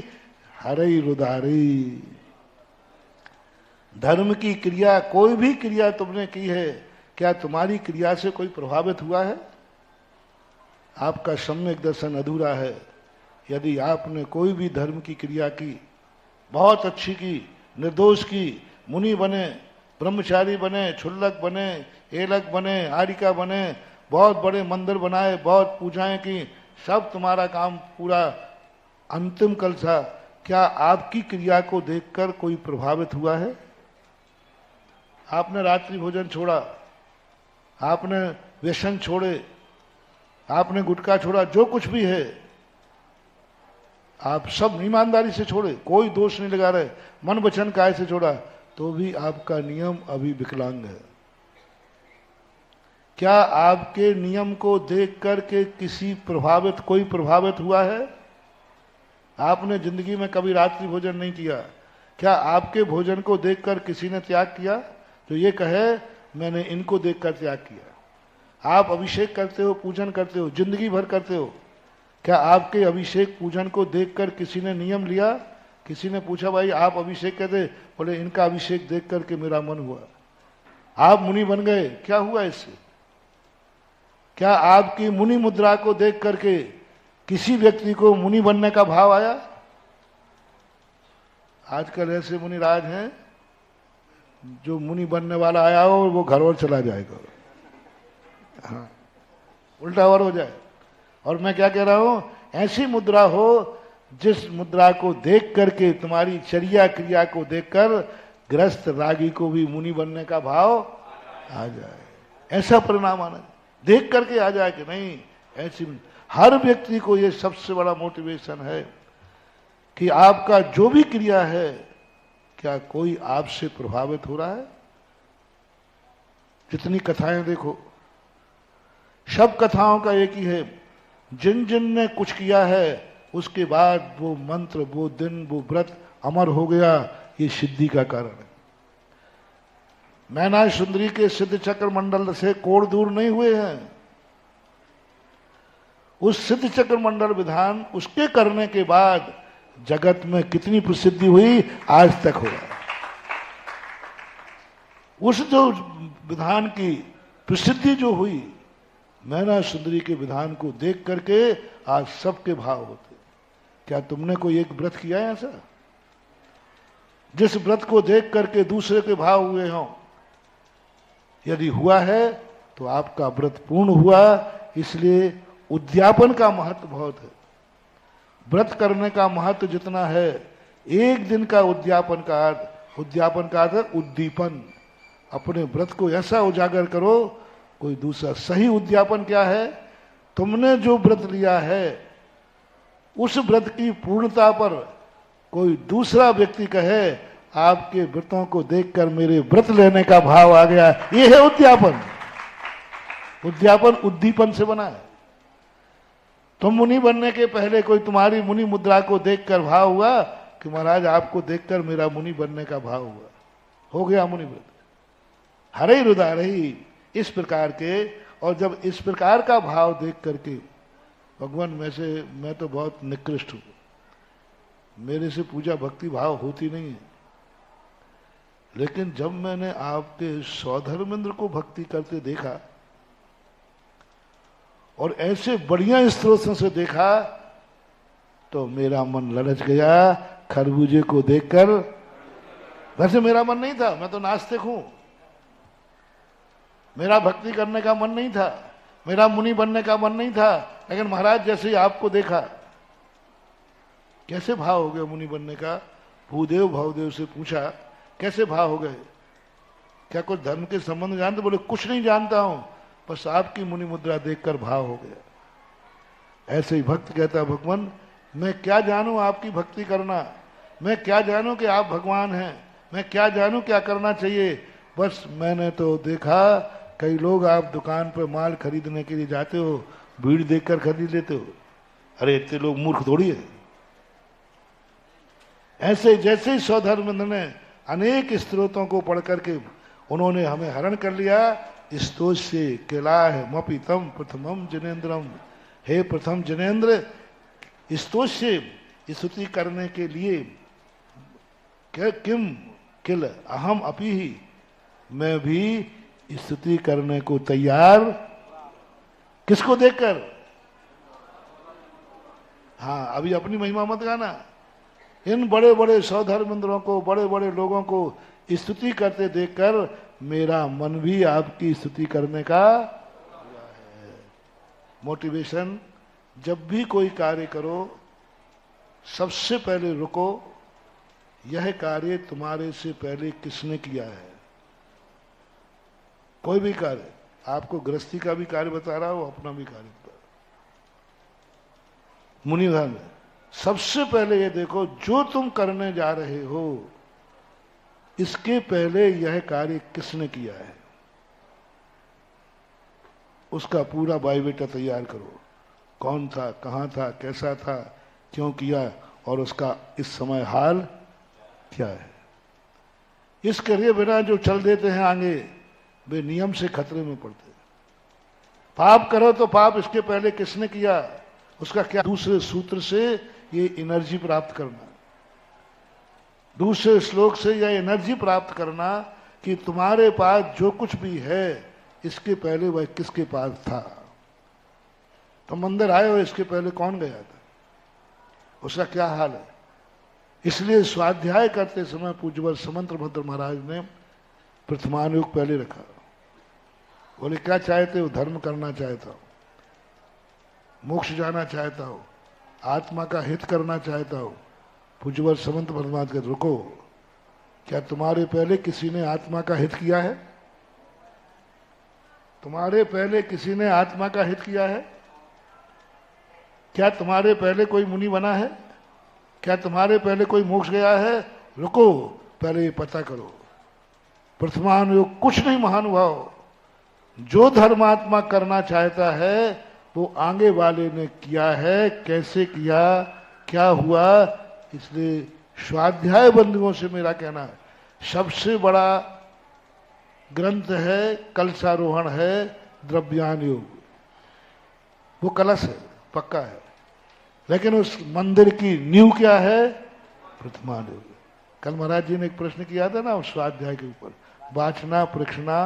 हरि रुदारी। धर्म की क्रिया, कोई भी क्रिया तुमने की है, क्या तुम्हारी क्रिया से कोई प्रभावित हुआ है? आपका सम्यक दर्शन अधूरा है। यदि आपने कोई भी धर्म की क्रिया की, बहुत अच्छी की, निर्दोष की, मुनि बने, ब्रह्मचारी बने, क्षुल्लक बने, एलक बने, आरिका बने, बहुत बड़े मंदिर बनाए, बहुत पूजाएं की, सब तुम्हारा काम पूरा अंतिम कल था, क्या आपकी क्रिया को देखकर कोई प्रभावित हुआ है? आपने रात्रि भोजन छोड़ा, आपने व्यसन छोड़े, आपने गुटखा छोड़ा, जो कुछ भी है आप सब ईमानदारी से छोड़े, कोई दोष नहीं लगा रहे, मन वचन काय से छोड़ा, तो भी आपका नियम अभी विकलांग है। क्या आपके नियम को देख करके कोई प्रभावित हुआ है? आपने जिंदगी में कभी रात्रि भोजन नहीं किया, क्या आपके भोजन को देखकर किसी ने त्याग किया? तो ये कहे मैंने इनको देखकर त्याग किया। आप अभिषेक करते हो, पूजन करते हो, जिंदगी भर करते हो, क्या आपके अभिषेक पूजन को देखकर किसी ने नियम लिया? किसी ने पूछा भाई आप अभिषेक कहते, बोले इनका अभिषेक देख करके मेरा मन हुआ। आप मुनि बन गए, क्या हुआ इससे? क्या आपकी मुनि मुद्रा को देख करके किसी व्यक्ति को मुनि बनने का भाव आया? आजकल ऐसे मुनि राज हैं, जो मुनि बनने वाला आया हो वो घर और चला जाएगा, हाँ, उल्टा और हो जाए। और मैं क्या कह रहा हूं, ऐसी मुद्रा हो जिस मुद्रा को देख करके, तुम्हारी चर्या क्रिया को देखकर ग्रस्त रागी को भी मुनि बनने का भाव आ जाए, ऐसा परिणाम आना, देख करके आ जाए कि नहीं ऐसी। हर व्यक्ति को ये सबसे बड़ा मोटिवेशन है कि आपका जो भी क्रिया है, क्या कोई आपसे प्रभावित हो रहा है? जितनी कथाएं देखो, सब कथाओं का एक ही है, जिन जिन ने कुछ किया है उसके बाद वो मंत्र, वो दिन, वो व्रत अमर हो गया, ये सिद्धि का कारण है। मैना सुंदरी के सिद्ध चक्र मंडल से कोण दूर नहीं हुए हैं। उस सिद्ध चक्र मंडल विधान उसके करने के बाद जगत में कितनी प्रसिद्धि हुई, आज तक हो रहा है। उस जो विधान की प्रसिद्धि जो हुई, मैना सुंदरी के विधान को देख करके आज सबके भाव होते। क्या तुमने कोई एक व्रत किया है ऐसा, जिस व्रत को देख करके दूसरे के भाव हुए हों? यदि हुआ है तो आपका व्रत पूर्ण हुआ। इसलिए उद्यापन का महत्व बहुत है। व्रत करने का महत्व जितना है, एक दिन का उद्यापन का अर्थ उद्दीपन। अपने व्रत को ऐसा उजागर करो, कोई दूसरा। सही उद्यापन क्या है? तुमने जो व्रत लिया है उस व्रत की पूर्णता पर कोई दूसरा व्यक्ति कहे आपके व्रतों को देखकर मेरे व्रत लेने का भाव आ गया, ये है उद्यापन। उद्यापन उद्दीपन से बना है। तुम मुनि बनने के पहले कोई तुम्हारी मुनि मुद्रा को देखकर भाव हुआ कि महाराज आपको देखकर मेरा मुनि बनने का भाव हुआ, हो गया मुनि व्रत। हरे रुदारही, इस प्रकार के। और जब इस प्रकार का भाव देख करके भगवान, मैं तो बहुत निकृष्ट हूं, मेरे से पूजा भक्ति भाव होती नहीं है, लेकिन जब मैंने आपके सौधर्मेंद्र को भक्ति करते देखा और ऐसे बढ़िया स्त्रोतों से देखा, तो मेरा मन ललच गया खरबूजे को देखकर। वैसे मेरा मन नहीं था, मैं तो नास्तिक हूं, मेरा भक्ति करने का मन नहीं था, मेरा मुनि बनने का मन नहीं था, लेकिन महाराज जैसे ही आपको देखा, कैसे भाव हो गया मुनि बनने का। भूदेव भावदेव से पूछा कैसे भाव हो गए, क्या कुछ धर्म के संबंध जानते? बोले कुछ नहीं जानता हूं, बस आपकी मुनि मुद्रा देखकर भाव हो गया। ऐसे ही भक्त कहता, भगवान मैं क्या जानूं आपकी भक्ति करना, मैं क्या जानूं कि आप भगवान हैं, मैं क्या जानूं क्या करना चाहिए। बस मैंने तो देखा कई लोग आप दुकान पर माल खरीदने के लिए जाते हो, भीड़ देखकर खरीद लेते हो। अरे इतने लोग मूर्ख थोड़ी है। ऐसे जैसे ही सौधर्मेंद्र ने अनेक स्त्रोतों को पढ़ करके उन्होंने हमें हरण कर लिया, स्तोष्ये किलाहमपि तम प्रथमम जनेन्द्रम। हे प्रथम जनेन्द्र, स्तोष्ये स्तुति करने के लिए किम किल अहम अपि ही, मैं भी स्तुति करने को तैयार। किसको देखकर? हाँ, अभी अपनी महिमा मत गाना। इन बड़े बड़े सौधर्मेंद्रों को, बड़े बड़े लोगों को स्तुति करते देखकर मेरा मन भी आपकी स्तुति करने का है। मोटिवेशन, जब भी कोई कार्य करो सबसे पहले रुको, यह कार्य तुम्हारे से पहले किसने किया है। कोई भी कार्य, आपको गृहस्थी का भी कार्य बता रहा हो, अपना भी कार्य बता रहा। मुनिधन, सबसे पहले ये देखो जो तुम करने जा रहे हो इसके पहले यह कार्य किसने किया है, उसका पूरा बायोडेटा तैयार करो। कौन था, कहां था, कैसा था, क्यों किया, और उसका इस समय हाल क्या है। इस करे बिना जो चल देते हैं आगे, वे नियम से खतरे में पड़ते हैं। पाप करो तो पाप इसके पहले किसने किया, उसका क्या। दूसरे सूत्र से ये एनर्जी प्राप्त करना, दूसरे श्लोक से यह एनर्जी प्राप्त करना कि तुम्हारे पास जो कुछ भी है इसके पहले वह किसके पास था। तो मंदिर आए हो, इसके पहले कौन गया था, उसका क्या हाल है। इसलिए स्वाध्याय करते समय पूज्यवर समंत भद्र महाराज ने प्रथमानुयोग पहले रखा। बोले क्या चाहते हो, धर्म करना चाहता हो, मोक्ष जाना चाहता हो, आत्मा का हित करना चाहता हो। पूज्यवर समंत भद्र के रुको, क्या तुम्हारे पहले किसी ने आत्मा का हित किया है? तुम्हारे पहले किसी ने आत्मा का हित किया है? क्या तुम्हारे पहले कोई मुनि बना है? क्या तुम्हारे पहले कोई मोक्ष गया है? रुको, पहले ये पता करो। प्रथमानुयोग कुछ नहीं महानुभाव, जो धर्मात्मा करना चाहता है वो आगे वाले ने किया है, कैसे किया, क्या हुआ। इसलिए स्वाध्याय बंधुओं से मेरा कहना है, सबसे बड़ा ग्रंथ है, कलशारोहण है, द्रव्यान योग। वो कलश है, पक्का है, लेकिन उस मंदिर की नींव क्या है? प्रथमान योग। कल महाराज जी ने एक प्रश्न किया था ना उस स्वाध्याय के ऊपर, वाचना, प्रक्षणा,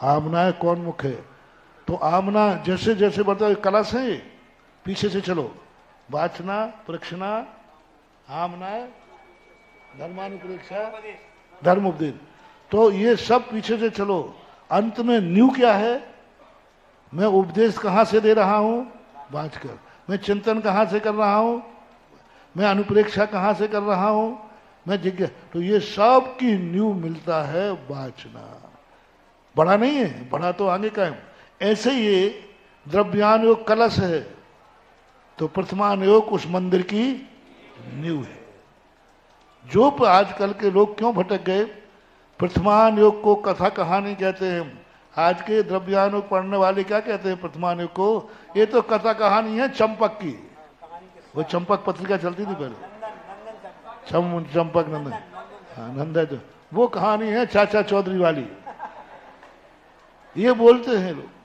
आमना कौन मुख है। तो आमना जैसे जैसे बढ़ता कलश है, पीछे से चलो, वाचना, प्रक्षणा, आमना, धर्मानुप्रेक्षा, धर्म उपदेश। तो ये सब पीछे से चलो, अंत में न्यू क्या है? मैं उपदेश कहां से दे रहा हूं? वाचकर। मैं चिंतन कहां से कर रहा हूं? मैं अनुप्रेक्षा कहां से कर रहा हूं? मैं जिज्ञासा। तो ये सब की न्यू मिलता है वाचना। बड़ा नहीं है, बड़ा तो आगे का है। ऐसे ये द्रव्यान योग कलश है, तो प्रथमान योग उस मंदिर की नींव है। जो आजकल के लोग क्यों भटक गए, प्रथमान योग को कथा कहानी कहते हैं। आज के द्रव्यान योग पढ़ने वाले क्या कहते हैं प्रथमान योग को? ये तो कथा कहानी है चंपक की। वो चंपक पत्रिका चलती थी पहले, चंपक नंदन, हाँ नंदा, जो वो कहानी है चाचा चौधरी वाली, ये बोलते हैं लोग।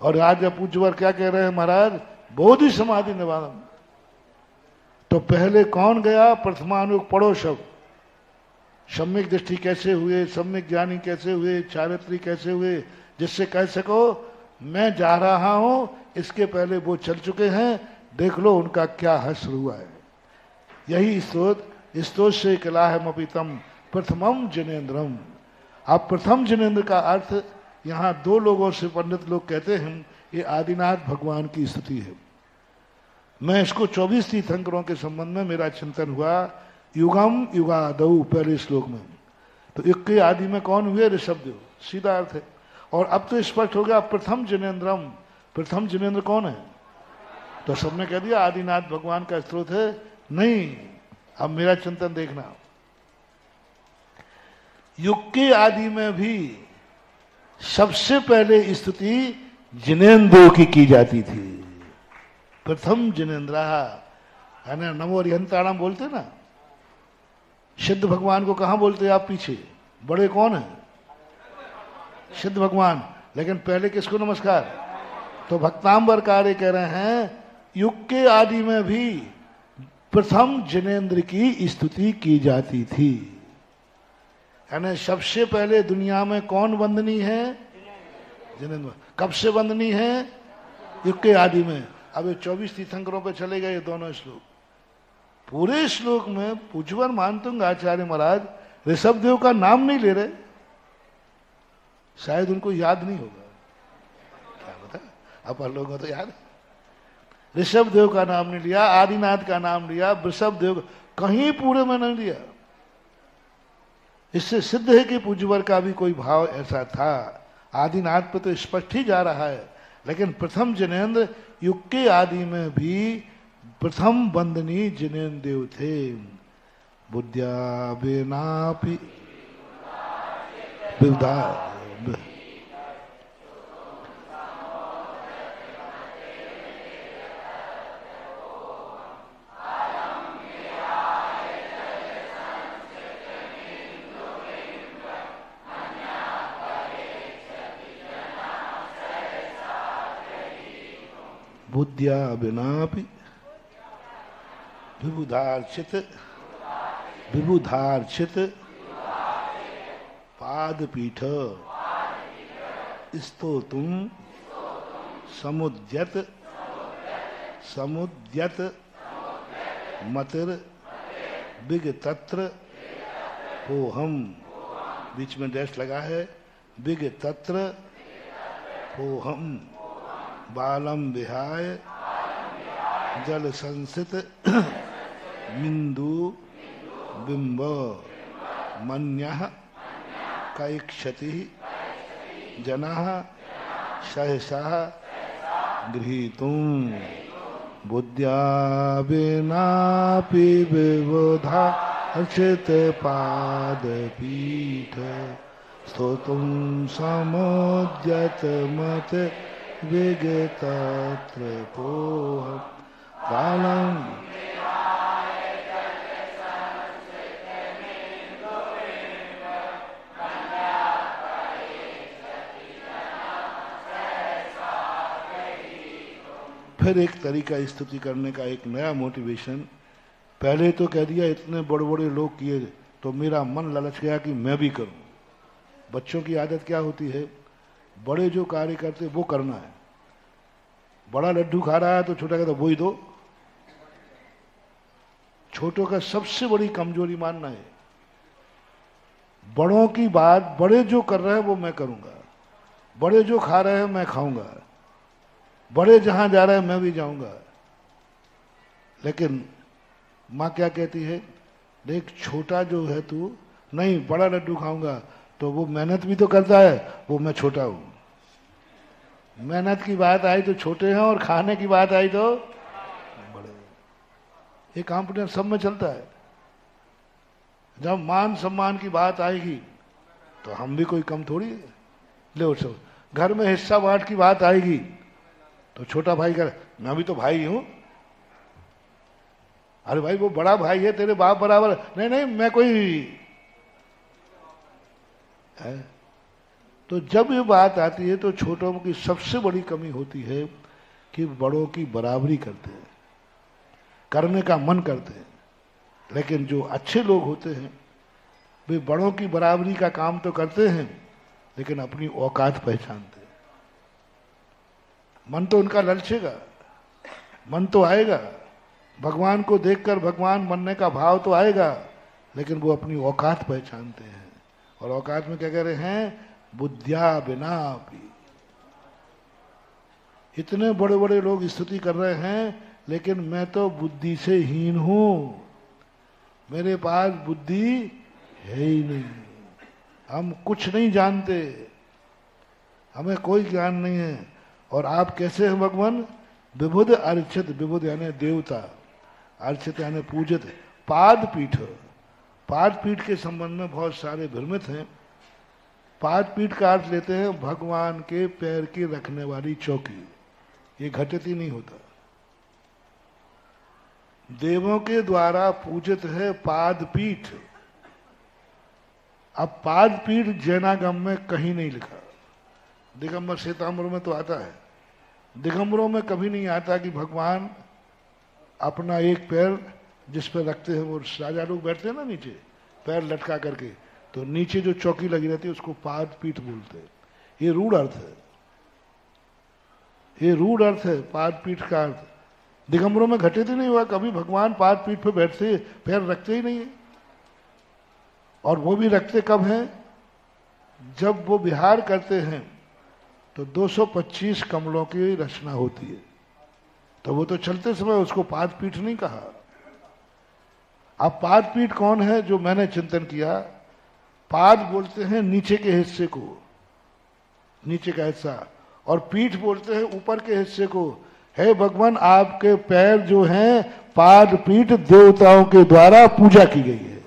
और आज पूज्यवर क्या कह रहे हैं महाराज? बोधि समाधि निवारण। तो पहले कौन गया? प्रथमानुयोग पढ़ो सब। सम्यक दृष्टि कैसे हुए, सम्यक ज्ञानी कैसे हुए, चारित्री कैसे हुए, जिससे कह सको मैं जा रहा हूं, इसके पहले वो चल चुके हैं, देख लो उनका क्या हश्र हुआ है। यही स्तोत्र से किलाहमपि तम प्रथमम जनेन्द्रम। अब प्रथम जनेन्द्र का अर्थ यहाँ दो लोगों से पंडित लोग कहते हैं, ये आदिनाथ भगवान की स्तुति है। मैं इसको 24 तीर्थंकरों के संबंध में मेरा चिंतन हुआ। युगम युगादौ पहले श्लोक में, तो युग के आदि में कौन हुए? ऋषभदेव, सीधा अर्थ है। और अब तो स्पष्ट हो गया प्रथम जनेन्द्रम। प्रथम जनेन्द्र कौन है? तो सबने कह दिया आदिनाथ भगवान का स्त्रोत है। नहीं, अब मेरा चिंतन देखना। युग के आदि में भी सबसे पहले स्तुति जिनेन्द्र की जाती थी। प्रथम जिनेन्द्रा है ना, नमो अरिहंताणाम बोलते ना। सिद्ध भगवान को कहां बोलते आप? पीछे। बड़े कौन है? सिद्ध भगवान। लेकिन पहले किसको नमस्कार? तो भक्तांबर कार्य कह रहे हैं युग के आदि में भी प्रथम जिनेंद्र की स्तुति की जाती थी। यानी सबसे पहले दुनिया में कौन वंदनीय है? जिनेंद्र। कब से वंदनीय है? युग के आदि में। अब ये 24 तीर्थंकरों पे चले गए ये दोनों श्लोक। पूरे श्लोक में पूज्यवर मानतुंग आचार्य महाराज ऋषभदेव का नाम नहीं ले रहे। शायद उनको याद नहीं होगा, क्या बता, अपन लोगों को तो याद। ऋषभदेव का नाम नहीं लिया, आदिनाथ का नाम लिया, वृषभदेव कहीं पूरे में नहीं लिया। इससे सिद्ध है कि पूज्यवर का भी कोई भाव ऐसा था। आदिनाथ पे तो स्पष्ट ही जा रहा है, लेकिन प्रथम जिनेंद्र युग के आदि में भी प्रथम वंदनीय जिनेंद्र देव थे। बुद्ध्या बेनापि विविधा बुद्ध्या बिनापि विबुधार्चित विबुधार्चित पादपीठ स्तोतुम समुद्यत समुद्यत मतिर विगतत्र होहम। बीच में डैश लगा है। विगतत्र होहम बालम विहाय जल संसित मिंदु बिंब मन्यः कैक्षति जनः सहसा गृहीतुं बुद्ध्या विनापि विबुधा अर्चित पादपीठ स्तोतुं समुद्यत मत विगतत्र पोह कालम। फिर एक तरीका स्तुति करने का, एक नया मोटिवेशन। पहले तो कह दिया इतने बड़े बड़े लोग किए तो मेरा मन ललच गया कि मैं भी करूं। बच्चों की आदत क्या होती है, बड़े जो कार्य करते वो करना है। बड़ा लड्डू खा रहा है तो छोटा कहता वो ही दो। छोटों का सबसे बड़ी कमजोरी मानना है। बड़ों की बात, बड़े जो कर रहे हैं वो मैं करूंगा, बड़े जो खा रहे हैं मैं खाऊंगा, बड़े जहां जा रहे हैं मैं भी जाऊंगा। लेकिन माँ क्या कहती है, देख छोटा जो है तू, नहीं बड़ा लड्डू खाऊंगा, तो वो मेहनत भी तो करता है, वो मैं छोटा हूं। मेहनत की बात आई तो छोटे हैं और खाने की बात आई तो बड़े। ये कॉम्पिटिशन सब में चलता है। जब मान सम्मान की बात आएगी तो हम भी कोई कम थोड़ी है। ले सब घर में हिस्सा बांट की बात आएगी तो छोटा भाई कर, मैं भी तो भाई हूं। अरे भाई वो बड़ा भाई है, तेरे बाप बराबर। नहीं नहीं मैं कोई है। तो जब ये बात आती है तो छोटों की सबसे बड़ी कमी होती है कि बड़ों की बराबरी करते हैं, करने का मन करते हैं। लेकिन जो अच्छे लोग होते हैं वे बड़ों की बराबरी का काम तो करते हैं, लेकिन अपनी औकात पहचानते हैं। मन तो उनका ललचेगा, मन तो आएगा, भगवान को देखकर भगवान बनने का भाव तो आएगा, लेकिन वो अपनी औकात पहचानते हैं। और औकात में क्या कह रहे हैं, बुद्धिया बिना भी। इतने बड़े बड़े लोग स्तुति कर रहे हैं, लेकिन मैं तो बुद्धि से हीन हूं, मेरे पास बुद्धि है ही नहीं, हम कुछ नहीं जानते, हमें कोई ज्ञान नहीं है। और आप कैसे हैं भगवान? विबुध अर्चित, विबुध यानी देवता, अर्चित यानी पूजित। पादपीठ, पादपीठ के संबंध में बहुत सारे भ्रमित हैं। पादपीठ का अर्थ लेते हैं भगवान के पैर की रखने वाली चौकी। ये घटित ही नहीं होता, देवों के द्वारा पूजित है पादपीठ। अब पादपीठ जैनागम में कहीं नहीं लिखा, दिगंबर श्वेतांबरों में तो आता है, दिगंबरों में कभी नहीं आता कि भगवान अपना एक पैर जिस पर रखते हैं, वो राजा लोग बैठते हैं ना नीचे पैर लटका करके, तो नीचे जो चौकी लगी रहती है उसको पाद पीठ बोलते हैं। ये रूढ़ अर्थ है, ये रूढ़ अर्थ है पाद पीठ का अर्थ। दिगंबरों में घटित ही नहीं हुआ कभी भगवान पाद पीठ पे बैठते, पैर रखते ही नहीं है। और वो भी रखते कब हैं? जब वो विहार करते हैं तो 225 कमलों की रचना होती है, तो वो तो चलते समय उसको पाद पीठ नहीं कहा। अब पाद पीठ कौन है? जो मैंने चिंतन किया, पाद बोलते हैं नीचे के हिस्से को, नीचे का हिस्सा, और पीठ बोलते हैं ऊपर के हिस्से को। हे भगवान, आपके पैर जो हैं पाद पीठ देवताओं के द्वारा पूजा की गई है।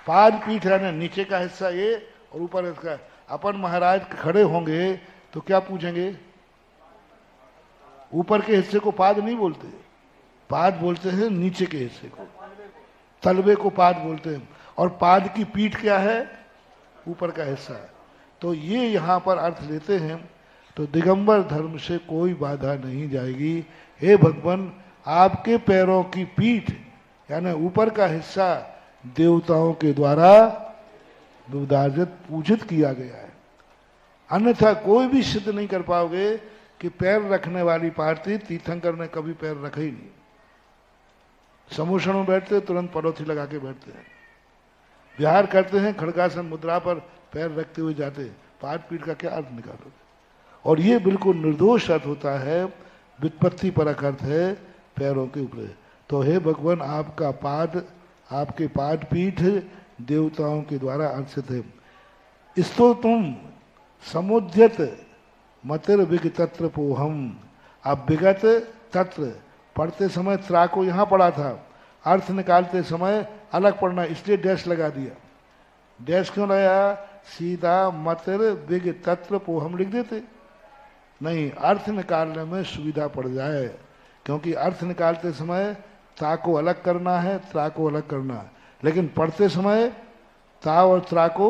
पाद पीठ है ना नीचे का हिस्सा ये, और ऊपर इसका। अपन महाराज खड़े होंगे तो क्या पूछेंगे? ऊपर के हिस्से को पाद नहीं बोलते, पाद बोलते हैं नीचे के हिस्से को, तलवे को पाद बोलते हैं। और पाद की पीठ क्या है? ऊपर का हिस्सा। तो ये यहाँ पर अर्थ लेते हैं, तो दिगंबर धर्म से कोई बाधा नहीं जाएगी। हे भगवान, आपके पैरों की पीठ यानी ऊपर का हिस्सा देवताओं के द्वारा विदार्जित पूजित किया गया है। अन्यथा कोई भी सिद्ध नहीं कर पाओगे कि पैर रखने वाली पार्टी तीर्थंकर ने कभी पैर रखे ही नहीं। समूषण में बैठते तुरंत पड़ोसी लगा के बैठते हैं, विहार करते हैं खड़गासन मुद्रा पर पैर रखते हुए जाते हैं। पाद पीठ का क्या अर्थ निकालोगे? और ये बिल्कुल निर्दोष अर्थ होता है, व्युत्पत्ति परक अर्थ है पैरों के ऊपर। तो हे भगवान, आपका पाद, आपके पाद पीठ देवताओं के द्वारा अर्चित है। इसतो तुम समुद्यत मतिर विग तत्र पोहम। अब विगत तत्र पढ़ते समय त्रा को यहां पढ़ा था, अर्थ निकालते समय अलग पढ़ना, इसलिए डैश लगा दिया। डैश क्यों लगाया? सीधा मतिर विग तत्र पोहम लिख देते, नहीं, अर्थ निकालने में सुविधा पड़ जाए। क्योंकि अर्थ निकालते समय ता को अलग करना है, त्रा को अलग करना है, लेकिन पढ़ते समय ता और त्रा को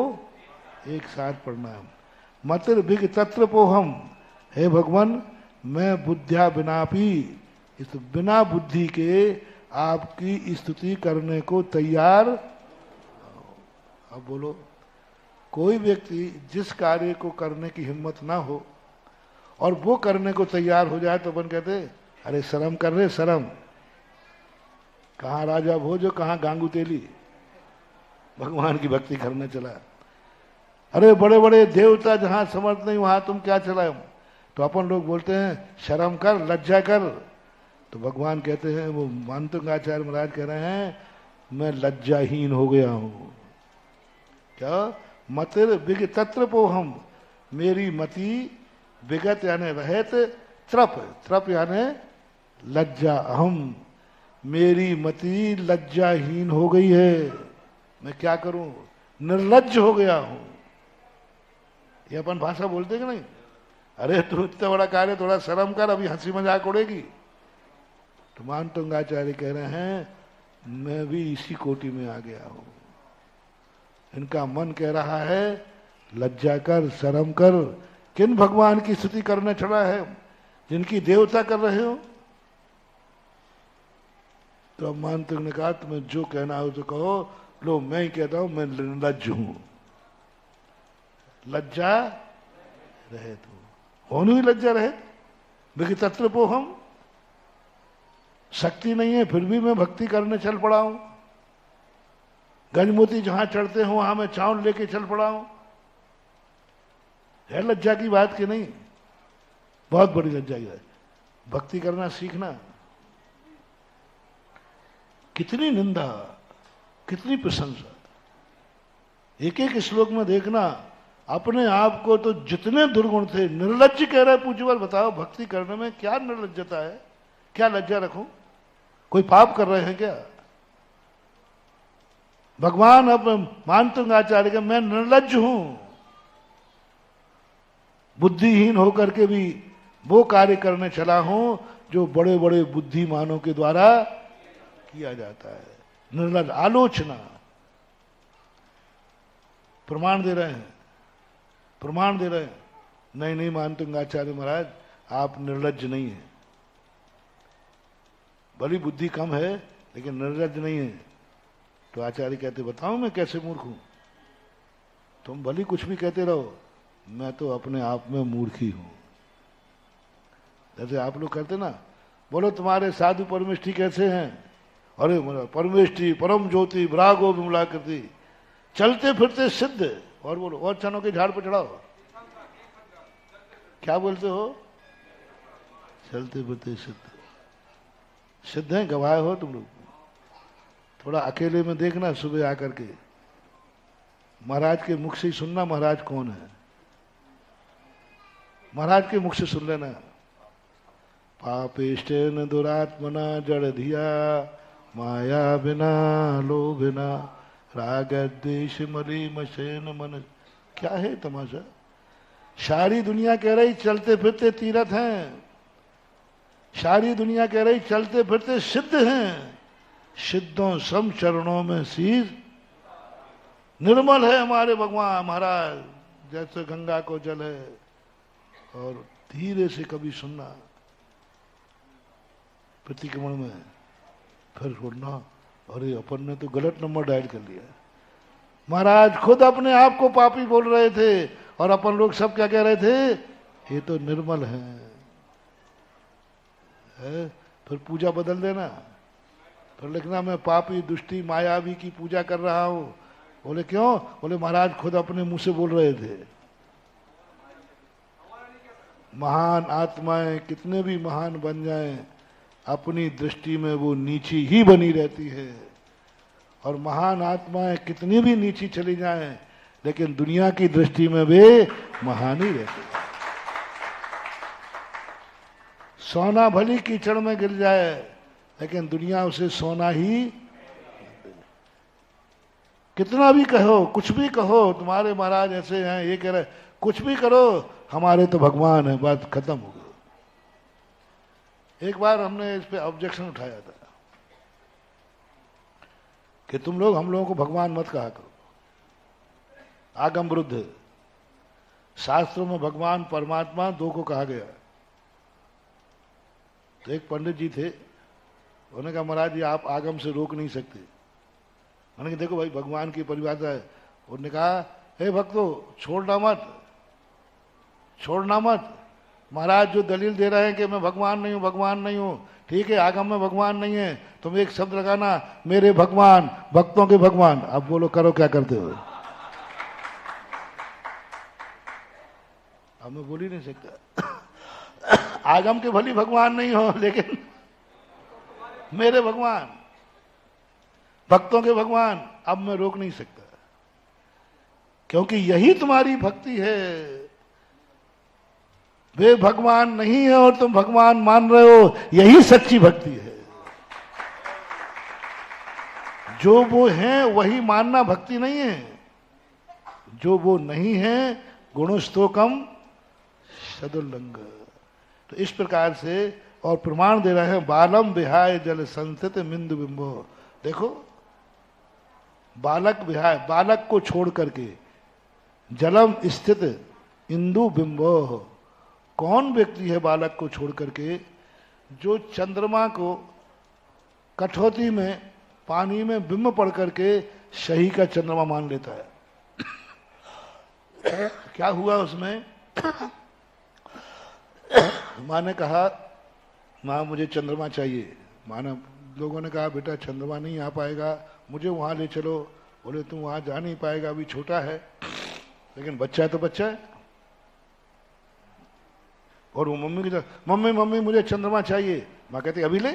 एक साथ पढ़ना है। मतिर भिग तत्र पोहम। हे भगवान, मैं बुद्धिया बिनापी, इस बिना बुद्धि के आपकी स्तुति करने को तैयार। अब बोलो, कोई व्यक्ति जिस कार्य को करने की हिम्मत ना हो और वो करने को तैयार हो जाए तो अपन कहते अरे शर्म कर रहे, शर्म। कहाँ राजा भोज, कहाँ गांगू तेली, भगवान की भक्ति करने चला। अरे बड़े बड़े देवता जहां समर्थ नहीं वहां तुम क्या चलाए? तो अपन लोग बोलते हैं शर्म कर, लज्जा कर। तो भगवान कहते हैं, वो मानतुंगाचार्य महाराज कह रहे हैं, मैं लज्जाहीन हो गया हूं। क्या? मतिर विग तत्र पोहम, मेरी मति विगत यानी रहत, त्रप, त्रप यानी लज्जा, अहम, मेरी मति लज्जाहीन हो गई है। मैं क्या करूं? निर्लज्ज हो गया हूं। ये अपन भाषा बोलते कि नहीं? अरे तू इतना बड़ा कार्य, थोड़ा शर्म कर, अभी हंसी मजाक उड़ेगी। तो मानतुंगाचार्य कह रहे हैं, मैं भी इसी कोटि में आ गया हूं। इनका मन कह रहा है लज्जा कर, शर्म कर। किन भगवान की स्तुति करने चढ़ा है? जिनकी देवता कर रहे हो। तो अब मानतुंग ने कहा, तुम्हें जो कहना हो तो कहो, लो मैं ही कहता हूं, मैं निर्लज्ज हूं। लज्जा रहित हो, ही लज्जा रहित, विग तत्र पोहम। शक्ति नहीं है फिर भी मैं भक्ति करने चल पड़ा हूं। गंजमोती जहां चढ़ते हो वहां मैं चावल लेके चल पड़ा हूं। है लज्जा की बात कि नहीं? बहुत बड़ी लज्जा की बात। भक्ति करना सीखना। कितनी निंदा, कितनी प्रशंसा। एक एक श्लोक में देखना, अपने आप को तो जितने दुर्गुण थे, निर्लज्ज कह रहे पूज्यवर। बताओ भक्ति करने में क्या निर्लज्जता है? क्या लज्जा रखूं? कोई पाप कर रहे हैं क्या? भगवान अब मानतुंगाचार्य के, मैं निर्लज्ज हूं, बुद्धिहीन होकर के भी वो कार्य करने चला हूं जो बड़े बड़े बुद्धिमानों के द्वारा किया जाता है। निर्लज्ज, आलोचना, प्रमाण दे रहे हैं। प्रमाण दे रहे हैं। नहीं नहीं मानते आचार्य महाराज, आप निर्लज्ज नहीं है, भली बुद्धि कम है लेकिन निर्लज्ज नहीं है। तो आचार्य कहते बताओ मैं कैसे मूर्ख हूं? तुम भली कुछ भी कहते रहो, मैं तो अपने आप में मूर्ख ही हूं। जैसे आप लोग करते ना, बोलो तुम्हारे साधु परमेष्ठी कैसे हैं? अरे परमेष्ठी परम ज्योति विरागो विमलाकृति, चलते फिरते सिद्ध। और बोलो और चनों के झाड़ पर चढ़ाओ, क्या बोलते हो? चलते फिरते सिद्ध। सिद्ध हैं, गवाह हो तुम लोग। थोड़ा अकेले में देखना, सुबह आकर के महाराज के मुख से ही सुनना महाराज कौन है। महाराज के मुख से सुन लेना। पापेष्टेन दुरात्मना जड़ धिया माया बिना लोभिना राग द्वेष मली मशेन मन। क्या है तमाशा? सारी दुनिया कह रही चलते फिरते तीर्थ हैं, सारी दुनिया कह रही चलते फिरते सिद्ध हैं, सिद्धों सम चरणों में शीर निर्मल है हमारे भगवान महाराज, जैसे गंगा को जल है। और धीरे से कभी सुनना प्रतिक्रमण में, फिर छोड़ना, अरे अपन ने तो गलत नंबर डायल कर लिया। महाराज खुद अपने आप को पापी बोल रहे थे और अपन लोग सब क्या कह रहे थे? ये तो निर्मल है। फिर पूजा बदल देना, फिर लिखना मैं पापी दुष्टी मायावी की पूजा कर रहा हूं। बोले क्यों? बोले महाराज खुद अपने मुंह से बोल रहे थे। महान आत्माएं कितने भी महान बन जाएं, अपनी दृष्टि में वो नीची ही बनी रहती है। और महान आत्माएं कितनी भी नीची चली जाएं, लेकिन दुनिया की दृष्टि में वे महान ही रहती है। सोना भली कीचड़ में गिर जाए, लेकिन दुनिया उसे सोना ही, कितना भी कहो, कुछ भी कहो, तुम्हारे महाराज ऐसे हैं, ये कह रहे, कुछ भी करो, हमारे तो भगवान है, बात खत्म हो गई। एक बार हमने इस पे ऑब्जेक्शन उठाया था कि तुम लोग हम लोगों को भगवान मत कहा करो, आगम विरुद्ध। शास्त्रों में भगवान परमात्मा दो को कहा गया। तो एक पंडित जी थे, उन्होंने कहा महाराज ये आप आगम से रोक नहीं सकते। मैंने कहा देखो भाई भगवान की परिभाषा है। उन्होंने कहा हे भक्तों छोड़ना मत, छोड़ना मत। महाराज जो दलील दे रहे हैं कि मैं भगवान नहीं हूं, भगवान नहीं हूं, ठीक है आगम में भगवान नहीं है, तुम एक शब्द लगाना मेरे भगवान, भक्तों के भगवान। अब बोलो करो क्या करते हो? अब मैं बोल ही नहीं सकता। आगम के भली भगवान नहीं हो, लेकिन मेरे भगवान, भक्तों के भगवान, अब मैं रोक नहीं सकता, क्योंकि यही तुम्हारी भक्ति है। वे भगवान नहीं है और तुम भगवान मान रहे हो, यही सच्ची भक्ति है। जो वो है वही मानना भक्ति नहीं है, जो वो नहीं है गुणस्तोकम सदुल्लंघ। तो इस प्रकार से और प्रमाण दे रहे हैं, बालम विहाय जल संस्थित मिंदु बिंबो। देखो बालक विहाय, बालक को छोड़ करके, जलम स्थित इंदु बिंबो। कौन व्यक्ति है बालक को छोड़ करके? जो चंद्रमा को कठौती में पानी में बिंब पड़ करके सही का चंद्रमा मान लेता है। क्या हुआ उसमें? माँ ने कहा माँ मुझे चंद्रमा चाहिए। माँ ने, लोगों ने कहा बेटा चंद्रमा नहीं आ पाएगा, मुझे वहां ले चलो। बोले तुम वहां जा नहीं पाएगा, अभी छोटा है। लेकिन बच्चा है तो बच्चा है। और वो मम्मी की तरफ, मम्मी मम्मी मुझे चंद्रमा चाहिए। माँ कहती अभी ले,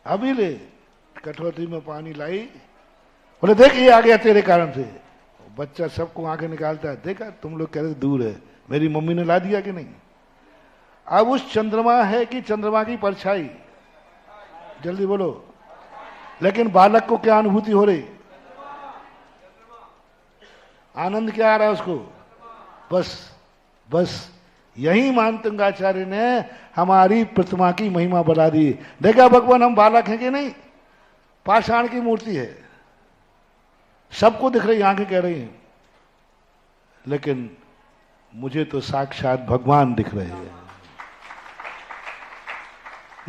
अभी ले। कठौती में पानी लाई, बोले देख ये आ गया तेरे कारण से। बच्चा सबको आंखें निकालता है, देखा तुम लोग कह रहे दूर है, मेरी मम्मी ने ला दिया कि नहीं। अब उस चंद्रमा है कि चंद्रमा की परछाई? जल्दी बोलो। लेकिन बालक को क्या अनुभूति हो रही? आनंद क्या आ रहा है उसको? बस बस यही मानतंगाचार्य ने हमारी प्रतिमा की महिमा बढ़ा दी। देखा भगवान हम बालक हैं कि नहीं? पाषाण की मूर्ति है, सबको दिख रही, आंखें कह रही हैं। लेकिन मुझे तो साक्षात भगवान दिख रहे हैं।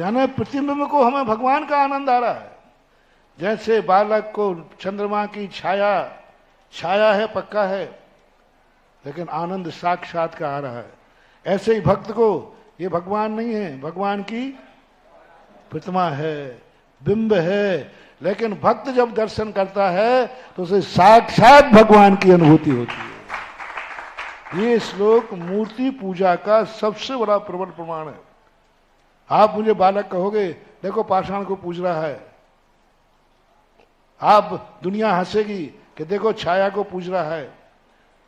यानी प्रतिबिंब को हमें भगवान का आनंद आ रहा है। जैसे बालक को चंद्रमा की छाया है, पक्का है, लेकिन आनंद साक्षात का आ रहा है। ऐसे ही भक्त को ये भगवान नहीं है, भगवान की प्रतिमा है, बिंब है, लेकिन भक्त जब दर्शन करता है तो उसे साक्षात भगवान की अनुभूति होती है। ये श्लोक मूर्ति पूजा का सबसे बड़ा प्रबल प्रमाण है। आप मुझे बालक कहोगे, देखो पाषाण को पूज रहा है, आप दुनिया हंसेगी कि देखो छाया को पूज रहा है,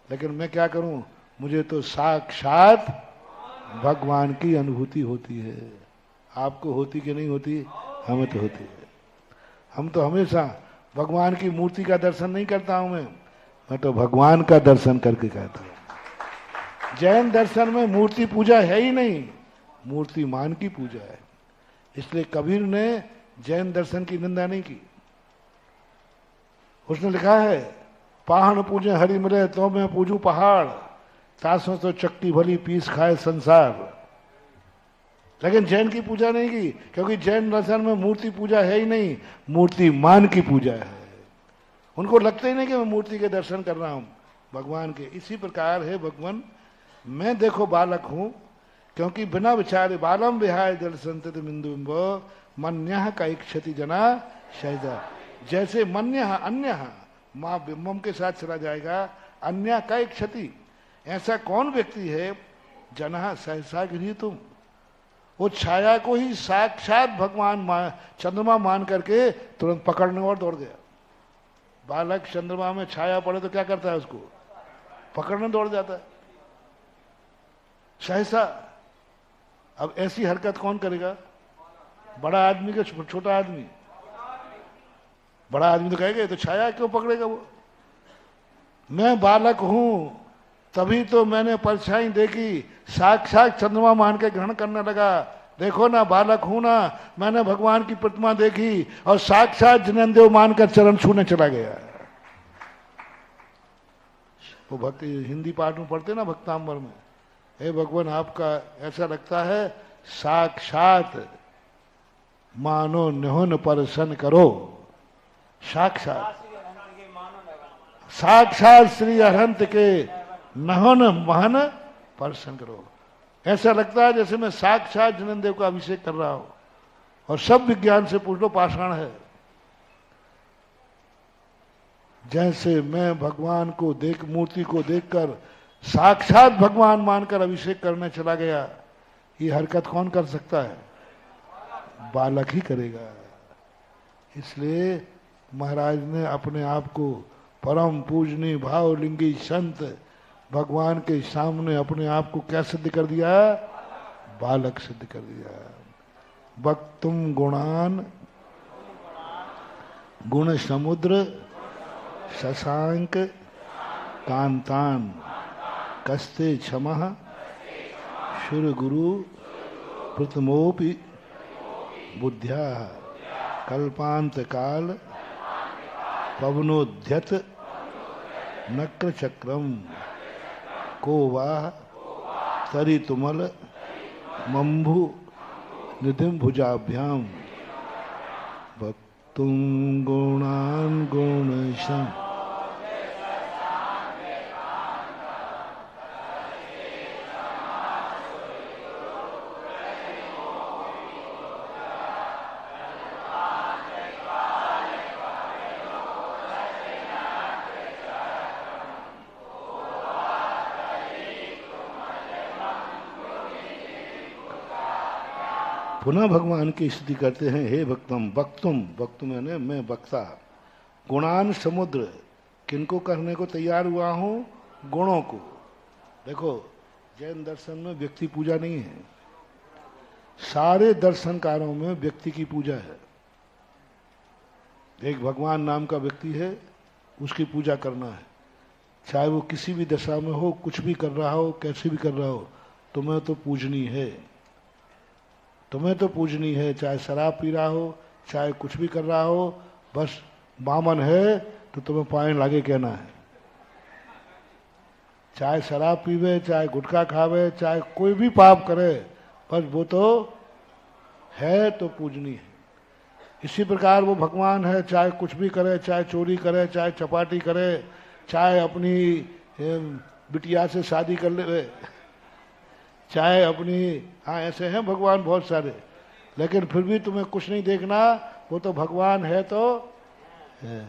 लेकिन मैं क्या करूं, मुझे तो साक्षात भगवान की अनुभूति होती है। आपको होती कि नहीं होती? हमें तो होती है। हम तो हमेशा भगवान की मूर्ति का दर्शन नहीं करता हूं, मैं तो भगवान का दर्शन करके कहता हूं। जैन दर्शन में मूर्ति पूजा है ही नहीं, मूर्तिमान की पूजा है। इसलिए कबीर ने जैन दर्शन की निंदा नहीं की। उसने लिखा है, पहाड़ पूजे हरि मिले तो मैं पूजू पहाड़, तासों तो चक्की भली पीस खाए संसार। लेकिन जैन की पूजा नहीं की, क्योंकि जैन दर्शन में मूर्ति पूजा है ही नहीं, मूर्तिमान की पूजा है। उनको लगता ही नहीं कि मैं मूर्ति के दर्शन कर रहा हूं, भगवान के। इसी प्रकार है भगवान, मैं देखो बालक हूं, क्योंकि बिना विचारे बालम विहाय जल संतत बिंदु मन्यः का इक्षति जना शैदा। जैसे मन्यः अन्यः माँ बिंबम के साथ चला जाएगा, अन्य का इक्षति। ऐसा कौन व्यक्ति है जना सहसा गृह तुम, वो छाया को ही साक्षात भगवान चंद्रमा मान करके तुरंत पकड़ने और दौड़ गया। बालक चंद्रमा में छाया पड़े तो क्या करता है, उसको पकड़ने दौड़ जाता है सहसा। अब ऐसी हरकत कौन करेगा? बड़ा आदमी का छोटा आदमी? बड़ा आदमी तो कहेगा तो छाया क्यों पकड़ेगा वो। मैं बालक हूं तभी तो मैंने परछाई देखी, साक्षात चंद्रमा मान के ग्रहण करने लगा। देखो ना, बालक हूं ना, मैंने भगवान की प्रतिमा देखी और साक्षात जनेंदेव मानकर चरण छूने चला गया। वो भक्ति हिंदी पाठ में पढ़ते ना भक्तांबर में, हे भगवान आपका ऐसा लगता है साक्षात मानो निहुन परसन करो। साक्षात श्री अरहंत के नहन महन परसन करो। ऐसा लगता है जैसे मैं साक्षात जनेंदेव का अभिषेक कर रहा हूं। और सब विज्ञान से पूछ लो, पाषाण है। जैसे मैं भगवान को मूर्ति को देखकर साक्षात भगवान मानकर अभिषेक करने चला गया, ये हरकत कौन कर सकता है? बालक ही करेगा। इसलिए महाराज ने अपने आप को परम पूजनीय भावलिंगी संत भगवान के सामने अपने आप को क्या सिद्ध कर दिया? बालक सिद्ध कर दिया। वक्तुम गुणान गुण समुद्र शशांक कांतान कस्ते क्षमः शुर गुरु प्रथमोपि बुद्ध्या कल्पांत काल पवनोद्यत नक्र चक्रम को वाह तरितुमल मंभु निधिम भुजाभ्याम भक्तुम गुणान गुणशम। पुनः भगवान की स्तुति करते हैं, हे भक्तम वक्तुम, वक्तुम यानी मैं वक्ता, गुणान समुद्र, किनको करने को तैयार हुआ हूं? गुणों को। देखो जैन दर्शन में व्यक्ति पूजा नहीं है, सारे दर्शनकारों में व्यक्ति की पूजा है। एक भगवान नाम का व्यक्ति है, उसकी पूजा करना है, चाहे वो किसी भी दशा में हो, कुछ भी कर रहा हो, कैसे भी कर रहा हो, तुम्हें तो पूजनी है, तुम्हें तो पूजनी है। चाहे शराब पी रहा हो, चाहे कुछ भी कर रहा हो, बस बामन है तो तुम्हें पाए लागे कहना है। चाहे शराब पीवे, चाहे गुटखा खावे, चाहे कोई भी पाप करे, बस वो तो है तो पूजनीय है। इसी प्रकार वो भगवान है, चाहे कुछ भी करे, चाहे चोरी करे, चाहे चपाटी करे, चाहे अपनी बिटिया से शादी कर ले, चाहे अपनी, हाँ ऐसे हैं भगवान बहुत सारे, लेकिन फिर भी तुम्हें कुछ नहीं देखना, वो तो भगवान है तो है।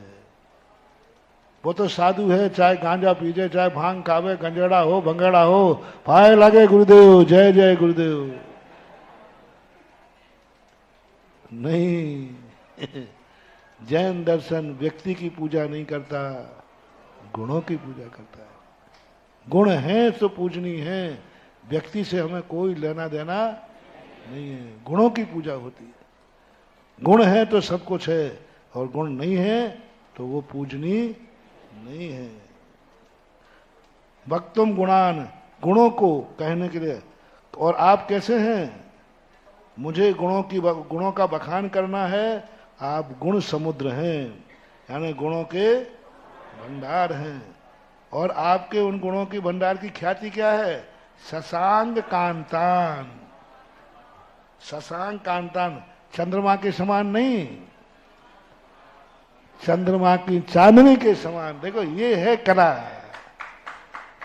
वो तो साधु है, चाहे गांजा पीजे, चाहे भांग खावे, गंजेड़ा हो भंगेड़ा हो, पाए लगे गुरुदेव, जय जय गुरुदेव। नहीं, जैन दर्शन व्यक्ति की पूजा नहीं करता, गुणों की पूजा करता है। गुण हैं तो पूजनीय है, व्यक्ति से हमें कोई लेना देना नहीं है, गुणों की पूजा होती है। गुण है तो सब कुछ है, और गुण नहीं है तो वो पूजनीय नहीं है। वक्तुम गुणान, गुणों को कहने के लिए, और आप कैसे हैं, मुझे गुणों का बखान करना है, आप गुण समुद्र हैं, यानी गुणों के भंडार हैं। और आपके उन गुणों की भंडार की ख्याति क्या है, शशांक कांतान। शशांक कांतान, चंद्रमा के समान नहीं, चंद्रमा की चांदनी के समान। देखो ये है कला।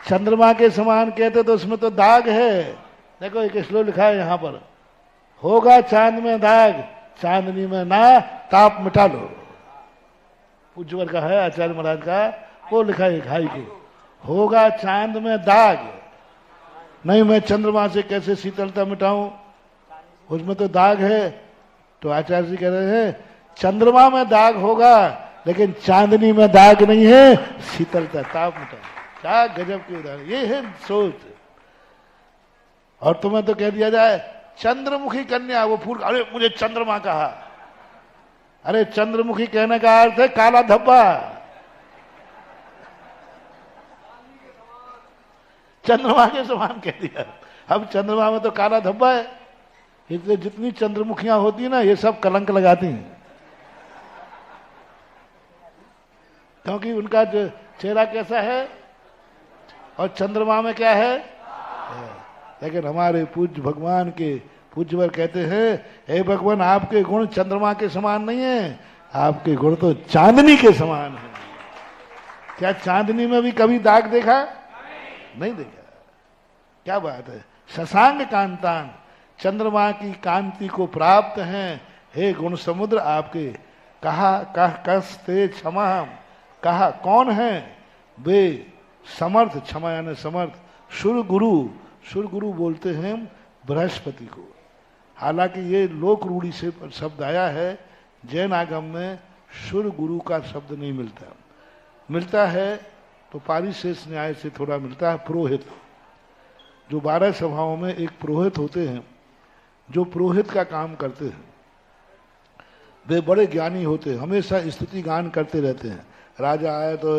चंद्रमा के समान कहते तो उसमें तो दाग है। देखो एक श्लोक लिखा है यहाँ पर, होगा चांद में दाग, चांदनी में ना, ताप मिटा लो। पूज्यवर का है, आचार्य महाराज का, वो लिखा है घाई के, होगा चांद में दाग। नहीं, मैं चंद्रमा से कैसे शीतलता मिटाऊं, उसमें तो दाग है। तो आचार्य जी कह रहे हैं चंद्रमा में दाग होगा, लेकिन चांदनी में दाग नहीं है, शीतलता, ताप मिटा। क्या गजब की उदाहरण, ये है सोच। और तुम्हें तो कह दिया जाए चंद्रमुखी कन्या, वो फूल, अरे मुझे चंद्रमा कहा। अरे चंद्रमुखी कहने का अर्थ है काला धब्बा। चंद्रमा के समान कह दिया। अब चंद्रमा में तो काला धब्बा है, इसलिए जितनी चंद्रमुखियां होती है ना, ये सब कलंक लगाती हैं, क्योंकि उनका जो चेहरा कैसा है और चंद्रमा में क्या है। लेकिन हमारे पूज्य भगवान के पूज्यवर कहते हैं, हे भगवान आपके गुण चंद्रमा के समान नहीं है, आपके गुण तो चांदनी के समान है। क्या चांदनी में भी कभी दाग देखा? नहीं देखा। क्या बात है। शशांक कांतान, चंद्रमा की कांति को प्राप्त हैं, हे गुण समुद्र आपके। कहा कस्ते क्षमा, कहा कौन है वे समर्थ, क्षमा यानी समर्थ, शुर गुरु। शुर गुरु बोलते हैं बृहस्पति को। हालांकि ये लोक रूढ़ी से शब्द आया है, जैन आगम में शुर गुरु का शब्द नहीं मिलता। मिलता है तो पारिशेष न्याय से थोड़ा मिलता है पुरोहित। जो 12 सभाओं में एक पुरोहित होते हैं, जो पुरोहित का काम करते हैं, वे बड़े ज्ञानी होते हैं, हमेशा स्तुति गान करते रहते हैं। राजा आए तो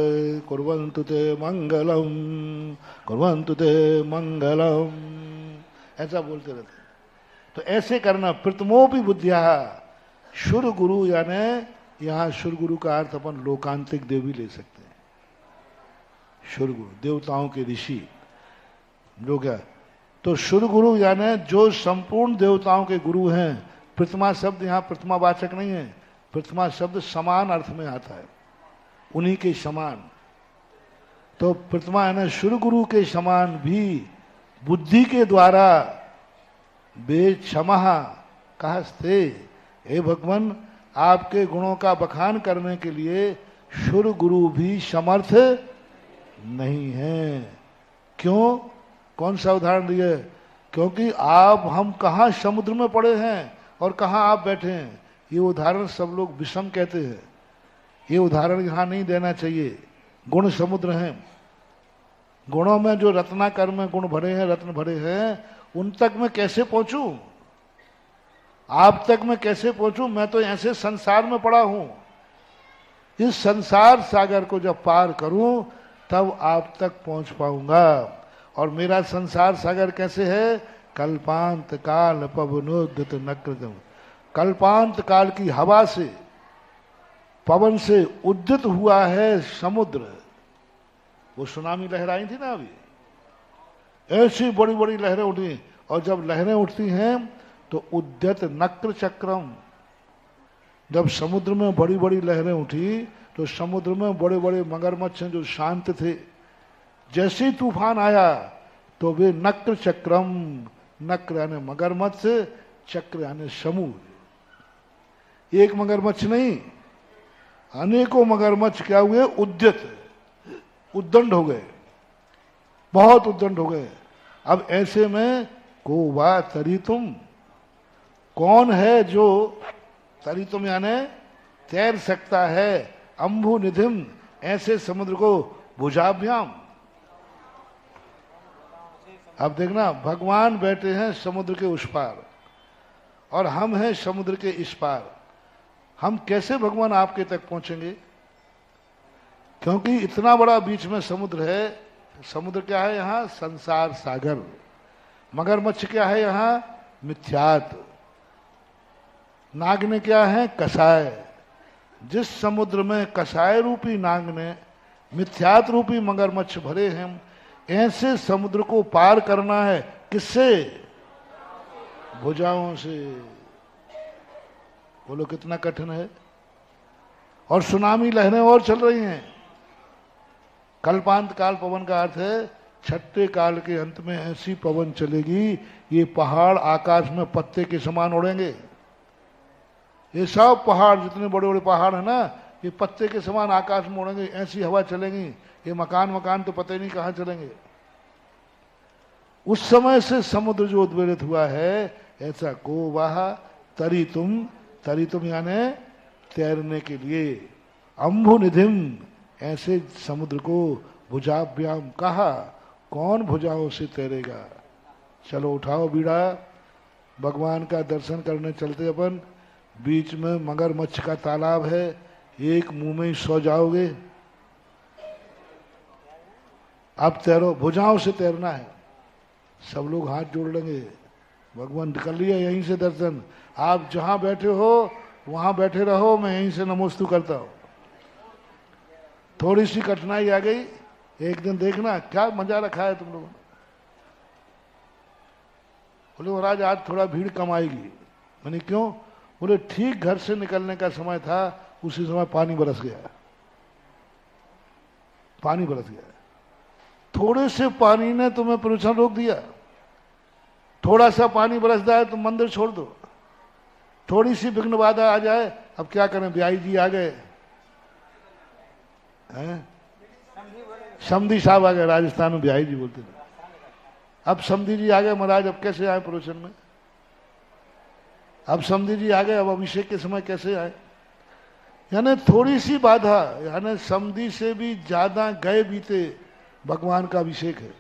कुर्वन्तु ते मंगलम, कुर्वन्तु ते मंगलम, ऐसा बोलते रहते हैं। तो ऐसे करना। प्रथमोपि बुद्धिया, शुर गुरु, यानी यहाँ शुर गुरु का अर्थ अपन लोकांतिक देव भी ले सकते हैं। शुर गुरु देवताओं के ऋषि, जो क्या, तो शुर गुरु यानी जो संपूर्ण देवताओं के गुरु हैं। प्रथमा शब्द यहाँ प्रथमावाचक नहीं है, प्रथमा शब्द समान अर्थ में आता है, उन्हीं के समान। तो प्रथमा यानी शुर गुरु के समान भी बुद्धि के द्वारा वे क्षमा कहस्ते। हे भगवान आपके गुणों का बखान करने के लिए शुर गुरु भी समर्थ नहीं है। क्यों? कौन सा उदाहरण दिए? क्योंकि आप, हम कहाँ समुद्र में पड़े हैं और कहाँ आप बैठे हैं। ये उदाहरण सब लोग विषम कहते हैं, ये उदाहरण यहाँ नहीं देना चाहिए। गुण समुद्र हैं, गुणों में जो रत्नाकर में गुण भरे हैं, रत्न भरे हैं, उन तक मैं कैसे पहुंचूं? आप तक मैं कैसे पहुंचूं? मैं तो ऐसे संसार में पड़ा हूं। इस संसार सागर को जब पार करूं तब आप तक पहुंच पाऊंगा। और मेरा संसार सागर कैसे है? कल्पांत काल पवनोद्यत नक्रतम, कल्पांत काल की हवा से, पवन से उद्यत हुआ है समुद्र। वो सुनामी लहराई थी ना अभी, ऐसी बड़ी बड़ी लहरें उठी, और जब लहरें उठती हैं तो उद्यत नक्र चक्रम, जब समुद्र में बड़ी बड़ी लहरें उठी तो समुद्र में बड़े बड़े मगरमच्छ हैं जो शांत थे, जैसे ही तूफान आया तो वे नक्र चक्रम, नक्र यानी मगरमच्छ, चक्र यानी समूह, एक मगरमच्छ नहीं अनेकों मगरमच्छ क्या हुए, उद्यत, उद्दंड हो गए, बहुत उद्दंड हो गए। अब ऐसे में को वा तरी तुम, कौन है जो तरी तुम यानी तैर सकता है, अम्भु निधिम ऐसे समुद्र को भुजाभ्याम। अब देखना भगवान बैठे हैं समुद्र के उस पार और हम हैं समुद्र के इस पार, हम कैसे भगवान आपके तक पहुंचेंगे? क्योंकि इतना बड़ा बीच में समुद्र है। समुद्र क्या है यहाँ? संसार सागर। मगरमच्छ क्या है यहाँ? मिथ्यात। नाग ने क्या है? कसाय। जिस समुद्र में कसाय रूपी नाग ने मिथ्यात रूपी मगरमच्छ भरे हैं, ऐसे समुद्र को पार करना है किससे? भुजाओं से। बोलो कितना कठिन है। और सुनामी लहरें और चल रही हैं। कल्पांत काल पवन का अर्थ है छठे काल के अंत में ऐसी पवन चलेगी, ये पहाड़ आकाश में पत्ते के समान उड़ेंगे। ये सब पहाड़, जितने बड़े बड़े पहाड़ है ना, ये पत्ते के समान आकाश में उड़ेंगे, ऐसी हवा चलेगी। ये मकान तो पता ही नहीं कहाँ चलेंगे। उस समय से समुद्र जो उद्वेलित हुआ है, ऐसा को वाह तरी तुम यानी तैरने के लिए, अम्भु निधिम ऐसे समुद्र को भुजाभ्याम कहा, कौन भुजाओं से तैरेगा? चलो उठाओ बीड़ा, भगवान का दर्शन करने चलते अपन। बीच में मगरमच्छ का तालाब है, एक मुंह में ही सो जाओगे। अब तैरो, भुजाओं से तैरना है। सब लोग हाथ जोड़ लेंगे। भगवान कर लिया यहीं से दर्शन। आप जहां बैठे हो वहां बैठे रहो, मैं यहीं से नमोस्तु करता हूं। थोड़ी सी कठिनाई आ गई, एक दिन देखना क्या मजा रखा है तुम लोगों ने। बोले महाराज आज थोड़ा भीड़ कम आएगी। मैंने क्यों? बोले ठीक घर से निकलने का समय था, उसी समय पानी बरस गया। पानी बरस गया। थोड़े से पानी ने तुम्हें प्रदूषण रोक दिया। थोड़ा सा पानी बरस जाए तो मंदिर छोड़ दो। थोड़ी सी विघ्न बाधा आ जाए, अब क्या करें? ब्याई जी आ गए हैं, समधी साहब आ गए। राजस्थान में ब्याई जी बोलते थे। अब समधी जी आ गए महाराज, अब कैसे आए प्रवचन में? अब समधी जी आ गए, अब अभिषेक के समय कैसे आए? यानी थोड़ी सी बाधा, यानी समधी से भी ज्यादा गए बीते भगवान का अभिषेक है।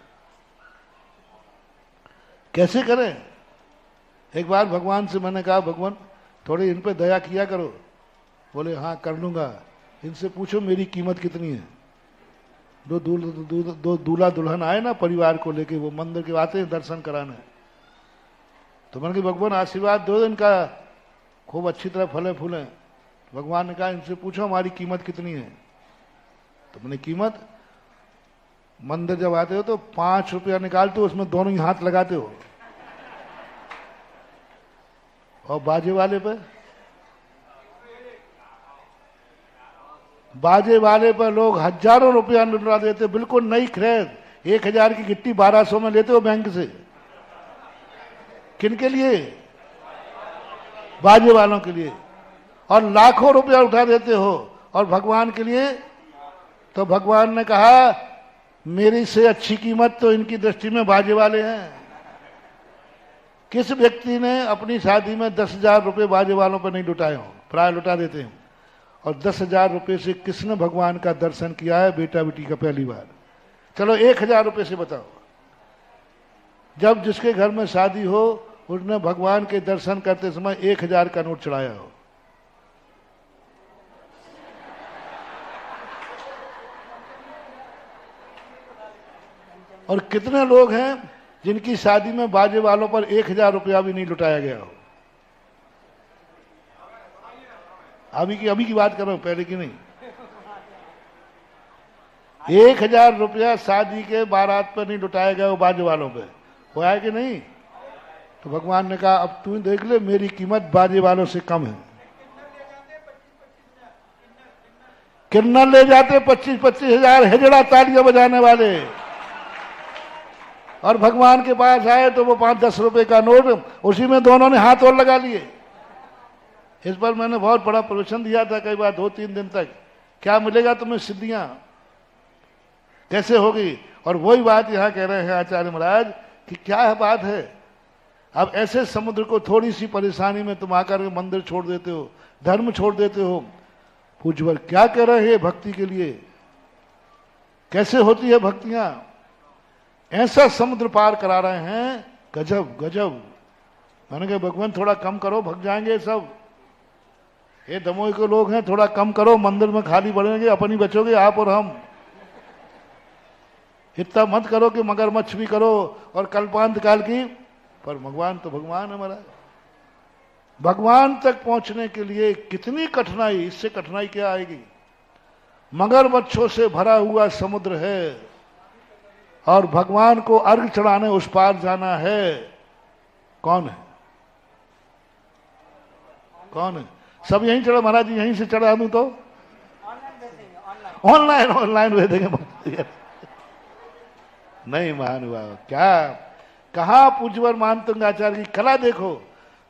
कैसे करें? एक बार भगवान से मैंने कहा, भगवान थोड़ी इन पे दया किया करो। बोले हाँ कर लूंगा। इनसे पूछो मेरी कीमत कितनी है। दो दूल्हा दुल्हन आए ना परिवार को लेके, वो मंदिर के आते हैं दर्शन कराने। तो मैंने कहा भगवान आशीर्वाद दो, इनका खूब अच्छी तरह फले फूले। भगवान ने कहा इनसे पूछो हमारी कीमत कितनी है। तो मैंने कीमत, मंदिर जब आते हो तो 5 रुपया निकालते हो, उसमें दोनों ही हाथ लगाते हो। और बाजे वाले पर लोग हजारों रुपया लुटा देते, बिल्कुल नई खरीद। 1000 की गिट्टी 1200 में लेते हो बैंक से। किनके लिए? बाजे वालों के लिए। और लाखों रुपया उठा देते हो और भगवान के लिए। तो भगवान ने कहा मेरी से अच्छी कीमत तो इनकी दृष्टि में बाजे वाले हैं। किस व्यक्ति ने अपनी शादी में 10,000 रुपये बाजे वालों पर नहीं लुटाए हो? प्राय लुटा देते हैं। और 10,000 रुपये से किसने भगवान का दर्शन किया है बेटा बेटी का पहली बार? चलो 1,000 रुपये से बताओ। जब जिसके घर में शादी हो उसने भगवान के दर्शन करते समय 1,000 का नोट चढ़ाया हो। और कितने लोग हैं जिनकी शादी में बाजे वालों पर 1,000 रुपया भी नहीं लुटाया गया हो? अभी की बात कर रहा हूं, पहले की नहीं। 1000 रुपया शादी के बारात पे नहीं लुटाए गए वो बाजे वालों पे, वो है कि नहीं? तो भगवान ने कहा अब तू देख ले मेरी कीमत बाजे वालों से कम है। किन्नर ले जाते 25-25 हजार हेजड़ा तालियां बजाने वाले, और भगवान के पास आए तो वो 5-10 रुपए का नोट, उसी में दोनों ने हाथ और लगा लिए। इस पर मैंने बहुत बड़ा प्रवचन दिया था कई बार 2-3 दिन तक, क्या मिलेगा तुम्हें सिद्धियां, कैसे होगी? और वही बात यहां कह रहे हैं आचार्य महाराज कि क्या बात है, अब ऐसे समुद्र को थोड़ी सी परेशानी में तुम आकर के मंदिर छोड़ देते हो, धर्म छोड़ देते हो। पूज्यवर क्या कह रहे हैं भक्ति के लिए, कैसे होती है भक्तियां, ऐसा समुद्र पार करा रहे हैं, गजब गजब। मैंने कहा भगवान थोड़ा कम करो, भग जाएंगे सब, ये दमोई के लोग हैं, थोड़ा कम करो, मंदिर में खाली बढ़ेंगे, अपनी बचोगे आप और हम। इतना मत करो कि मगरमच्छ भी करो और कल्पांत काल की, पर भगवान तो भगवान है हमारा। भगवान तक पहुंचने के लिए कितनी कठिनाई, इससे कठिनाई क्या आएगी? मगरमच्छों से भरा हुआ समुद्र है और भगवान को अर्घ चढ़ाने उस पार जाना है। कौन है, कौन है? सब यहीं चढ़ा महाराज जी, यहीं से चढ़ा दूं तो ऑनलाइन ऑनलाइन भेज देंगे। नहीं महानुभाव, क्या कहा पूज्यवर मानतंग आचार्य की कला देखो,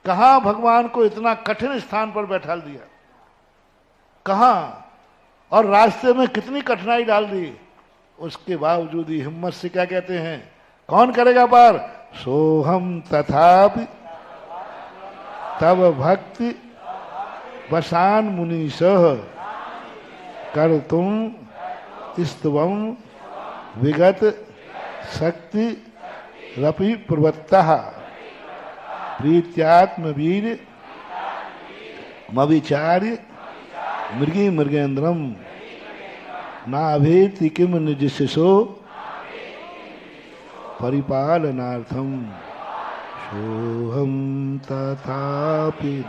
कहा भगवान को इतना कठिन स्थान पर बैठा दिया, कहा, और रास्ते में कितनी कठिनाई डाल दी, उसके बावजूद ही हिम्मत से क्या कहते हैं, कौन करेगा पार? सोहम तथापि तब भक्ति वसान मुनीशः कर तुम स्तवम विगत शक्ति रपि प्रवत्तः प्रीत्यात्म वीर मविचार्य मृगी मृगेन्द्रम नाभेति किम निज शिशो परिपालनार्थम सोहम तथापि।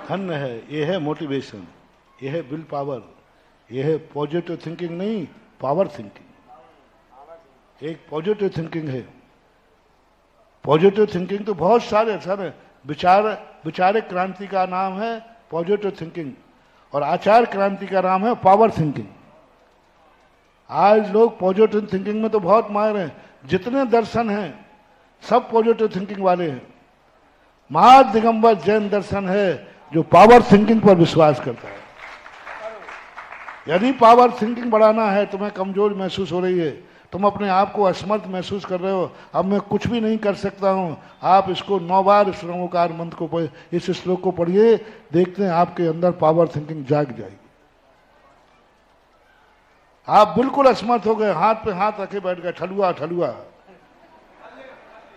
धन्य है, ये है मोटिवेशन, ये है विल पावर, ये है पॉजिटिव थिंकिंग, नहीं पावर थिंकिंग। एक पॉजिटिव थिंकिंग है, पॉजिटिव थिंकिंग तो बहुत सारे सारे विचारिक क्रांति का नाम है पॉजिटिव थिंकिंग, और आचार क्रांति का नाम है पावर थिंकिंग। आज लोग पॉजिटिव थिंकिंग में तो बहुत माहिर हैं, जितने दर्शन हैं सब पॉजिटिव थिंकिंग वाले हैं। महादिगंबर जैन दर्शन है जो पावर थिंकिंग पर विश्वास करता है। यदि पावर थिंकिंग बढ़ाना है, तुम्हें कमजोर महसूस हो रही है, तुम अपने आप को असमर्थ महसूस कर रहे हो, अब मैं कुछ भी नहीं कर सकता हूं, आप इसको 9 बार इस रंगोकार मंत्र को पढ़िए, इस श्लोक को पढ़िए, देखते हैं आपके अंदर पावर थिंकिंग जाग जाएगी। आप बिल्कुल असमर्थ हो गए, हाथ पे हाथ रखे बैठ गए, ठलुआ ठलुआ,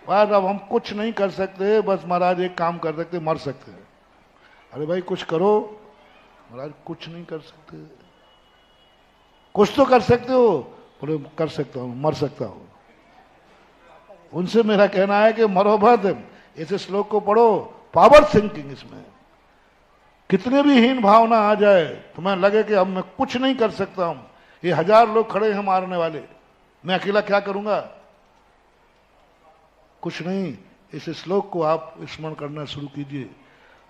बस अब हम कुछ नहीं कर सकते, बस महाराज एक काम कर सकते, मर सकते हैं। अरे भाई कुछ करो, महाराज कुछ नहीं कर सकते, कुछ तो कर सकते हो। बोले कर सकता हूं, मर सकता हूं। उनसे मेरा कहना है कि मरो मत, इस श्लोक को पढ़ो, पावर थिंकिंग इसमें। कितने भी हीन भावना आ जाए, तुम्हें लगे कि अब मैं कुछ नहीं कर सकता हूं, ये 1000 लोग खड़े हैं मारने वाले, मैं अकेला क्या करूंगा? कुछ नहीं, इस श्लोक को आप स्मरण करना शुरू कीजिए,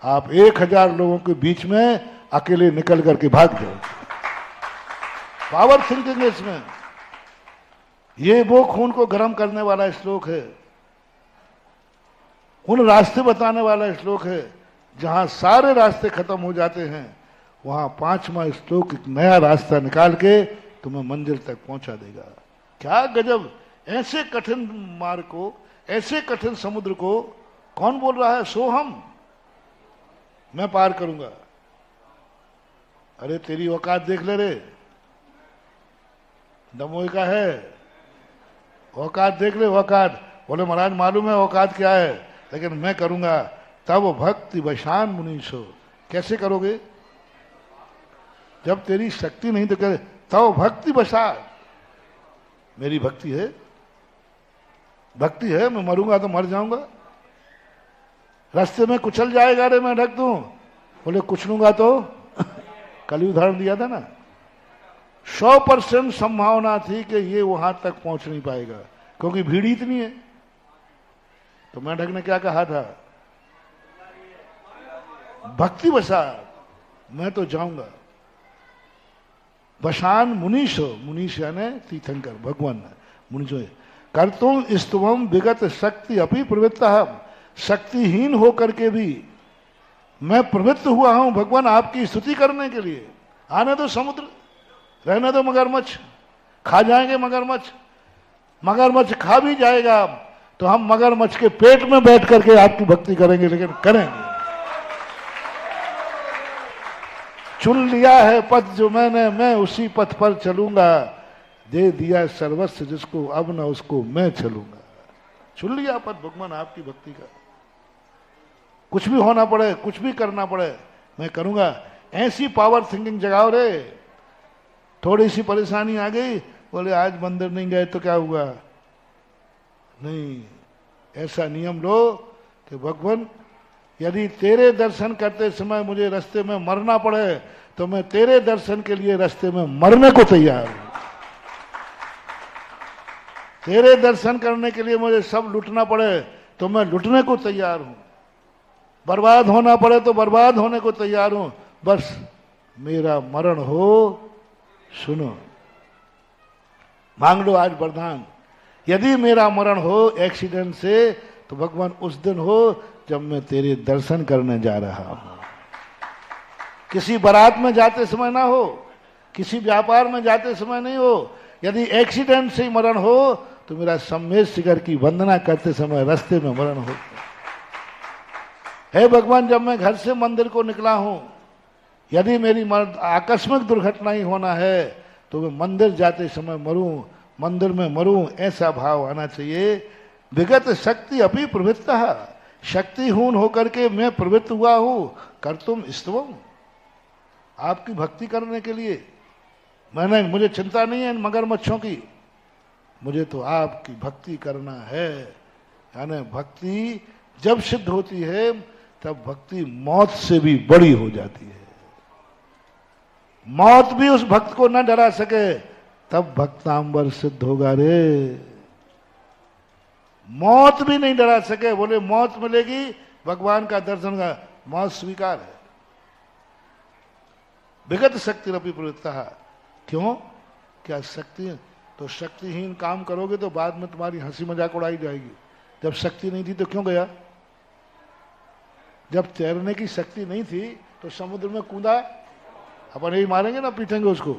आप 1000 लोगों के बीच में अकेले निकल करके भाग जाओ। पावर थिंकिंग है इसमें। ये वो खून को गर्म करने वाला श्लोक है, उन रास्ते बताने वाला श्लोक है, जहां सारे रास्ते खत्म हो जाते हैं, वहां 5वां श्लोक एक नया रास्ता निकाल के तुम्हें मंजिल तक पहुंचा देगा। क्या गजब! ऐसे कठिन मार्ग को, ऐसे कठिन समुद्र को कौन बोल रहा है? सोहम, मैं पार करूंगा। अरे तेरी औकात देख ले रे, दमोई का है, औकात देख ले औकात। बोले महाराज मालूम है औकात क्या है? लेकिन मैं करूंगा तब भक्ति वशान मुनीषो। कैसे करोगे? जब तेरी शक्ति नहीं तो करे तब भक्ति वशान। मेरी भक्ति है, भक्ति है, मैं मरूंगा तो मर जाऊंगा, रास्ते में कुचल जाएगा रे मैं ढक दूं, बोले कुचलूंगा तो कल ही उदाहरण दिया था ना, 100% संभावना थी कि ये वहां तक पहुंच नहीं पाएगा क्योंकि भीड़ इतनी है। तो मैं ढक ने क्या कहा था? भक्ति वशात मैं तो जाऊंगा। वशान मुनीष, मुनीष यानी तीर्थंकर भगवान मुनीष कर तुम स्तुवम विगत शक्ति अपनी प्रवृत्ता। शक्तिहीन होकर के भी मैं प्रवृत्त हुआ हूं भगवान आपकी स्तुति करने के लिए। आने दो समुद्र, रहने दो मगरमच्छ, खा जाएंगे मगरमच्छ, मगरमच्छ खा भी जाएगा तो हम मगरमच्छ के पेट में बैठ करके आपकी भक्ति करेंगे, लेकिन करेंगे। चुन लिया है पथ जो मैंने, मैं उसी पथ पर चलूंगा। दे दिया सर्वस्व जिसको, अब ना उसको मैं चलूंगा। चुन लिया पथ भगवान आपकी भक्ति का। कुछ भी होना पड़े, कुछ भी करना पड़े, मैं करूंगा। ऐसी पावर थिंकिंग जगाओ रे। थोड़ी सी परेशानी आ गई, बोले आज मंदिर नहीं गए तो क्या हुआ? नहीं, ऐसा नियम लो कि भगवान यदि तेरे दर्शन करते समय मुझे रास्ते में मरना पड़े तो मैं तेरे दर्शन के लिए रास्ते में मरने को तैयार हूं। तेरे दर्शन करने के लिए मुझे सब लुटना पड़े तो मैं लुटने को तैयार हूं। बर्बाद होना पड़े तो बर्बाद होने को तैयार हूं, बस मेरा मरण हो। सुनो, मांग लो आज वरदान। यदि मेरा मरण हो एक्सीडेंट से तो भगवान उस दिन हो जब मैं तेरे दर्शन करने जा रहा हूं। किसी बारात में जाते समय ना हो, किसी व्यापार में जाते समय नहीं हो। यदि एक्सीडेंट से ही मरण हो तो मेरा सम्मेश शिखर की वंदना करते समय रास्ते में मरण हो। हे भगवान, जब मैं घर से मंदिर को निकला हूं, यदि मेरी आकस्मिक दुर्घटना ही होना है तो मैं मंदिर जाते समय मरूं, मंदिर में मरूं, ऐसा भाव आना चाहिए। विगत शक्ति अपनी प्रवृत्ता। शक्तिहीन होकर के मैं प्रवृत्त हुआ हूं कर तुम स्तवम, आपकी भक्ति करने के लिए। मुझे चिंता नहीं है इन मगरमच्छों की, मुझे तो आपकी भक्ति करना है। यानी भक्ति जब सिद्ध होती है तब भक्ति मौत से भी बड़ी हो जाती है। मौत भी उस भक्त को न डरा सके तब भक्तांबर सिद्ध होगा रे। मौत भी नहीं डरा सके, बोले मौत मिलेगी भगवान का दर्शन का, मौत स्वीकार है। विगत शक्ति रपी प्रवृत्ता। क्यों? क्या शक्ति? तो शक्तिहीन काम करोगे तो बाद में तुम्हारी हंसी मजाक उड़ाई जाएगी। जब शक्ति नहीं थी तो क्यों गया? जब तैरने की शक्ति नहीं थी तो समुद्र में कूदा, अपन यही मारेंगे ना, पीटेंगे उसको।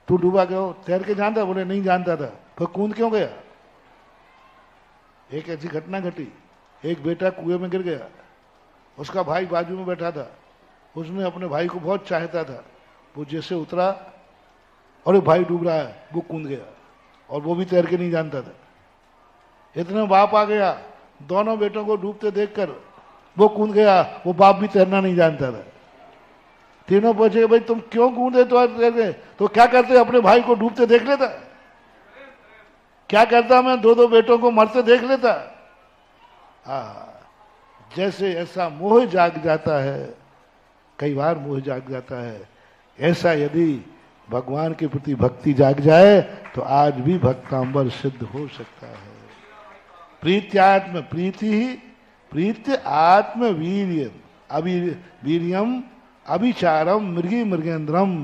तू डूबा क्यों? तैर के जानता? बोले नहीं जानता था। फिर कूद क्यों गया? एक ऐसी घटना घटी, एक बेटा कुएं में गिर गया, उसका भाई बाजू में बैठा था, उसने अपने भाई को बहुत चाहता था। वो जैसे उतरा और भाई डूब रहा है, वो कूद गया और वो भी तैर के नहीं जानता था। इतने बाप आ गया, दोनों बेटों को डूबते देखकर वो कूद गया, वो बाप भी तैरना नहीं जानता था। तीनों पूछे भाई तुम क्यों कूदे? तो तैर गए। तो क्या करते? अपने भाई को डूबते देख लेता। क्या करता? मैं दो बेटों को मरते देख लेता। जैसे ऐसा मोह जाग जाता है, कई बार मोह जाग जाता है, ऐसा यदि भगवान के प्रति भक्ति जाग जाए तो आज भी भक्तांबर सिद्ध हो सकता है। प्रीत्यात्म प्रीति ही प्रीत्य आत्म वीर्य वीर्यम अभिचारम मृगी मृगेंद्रम।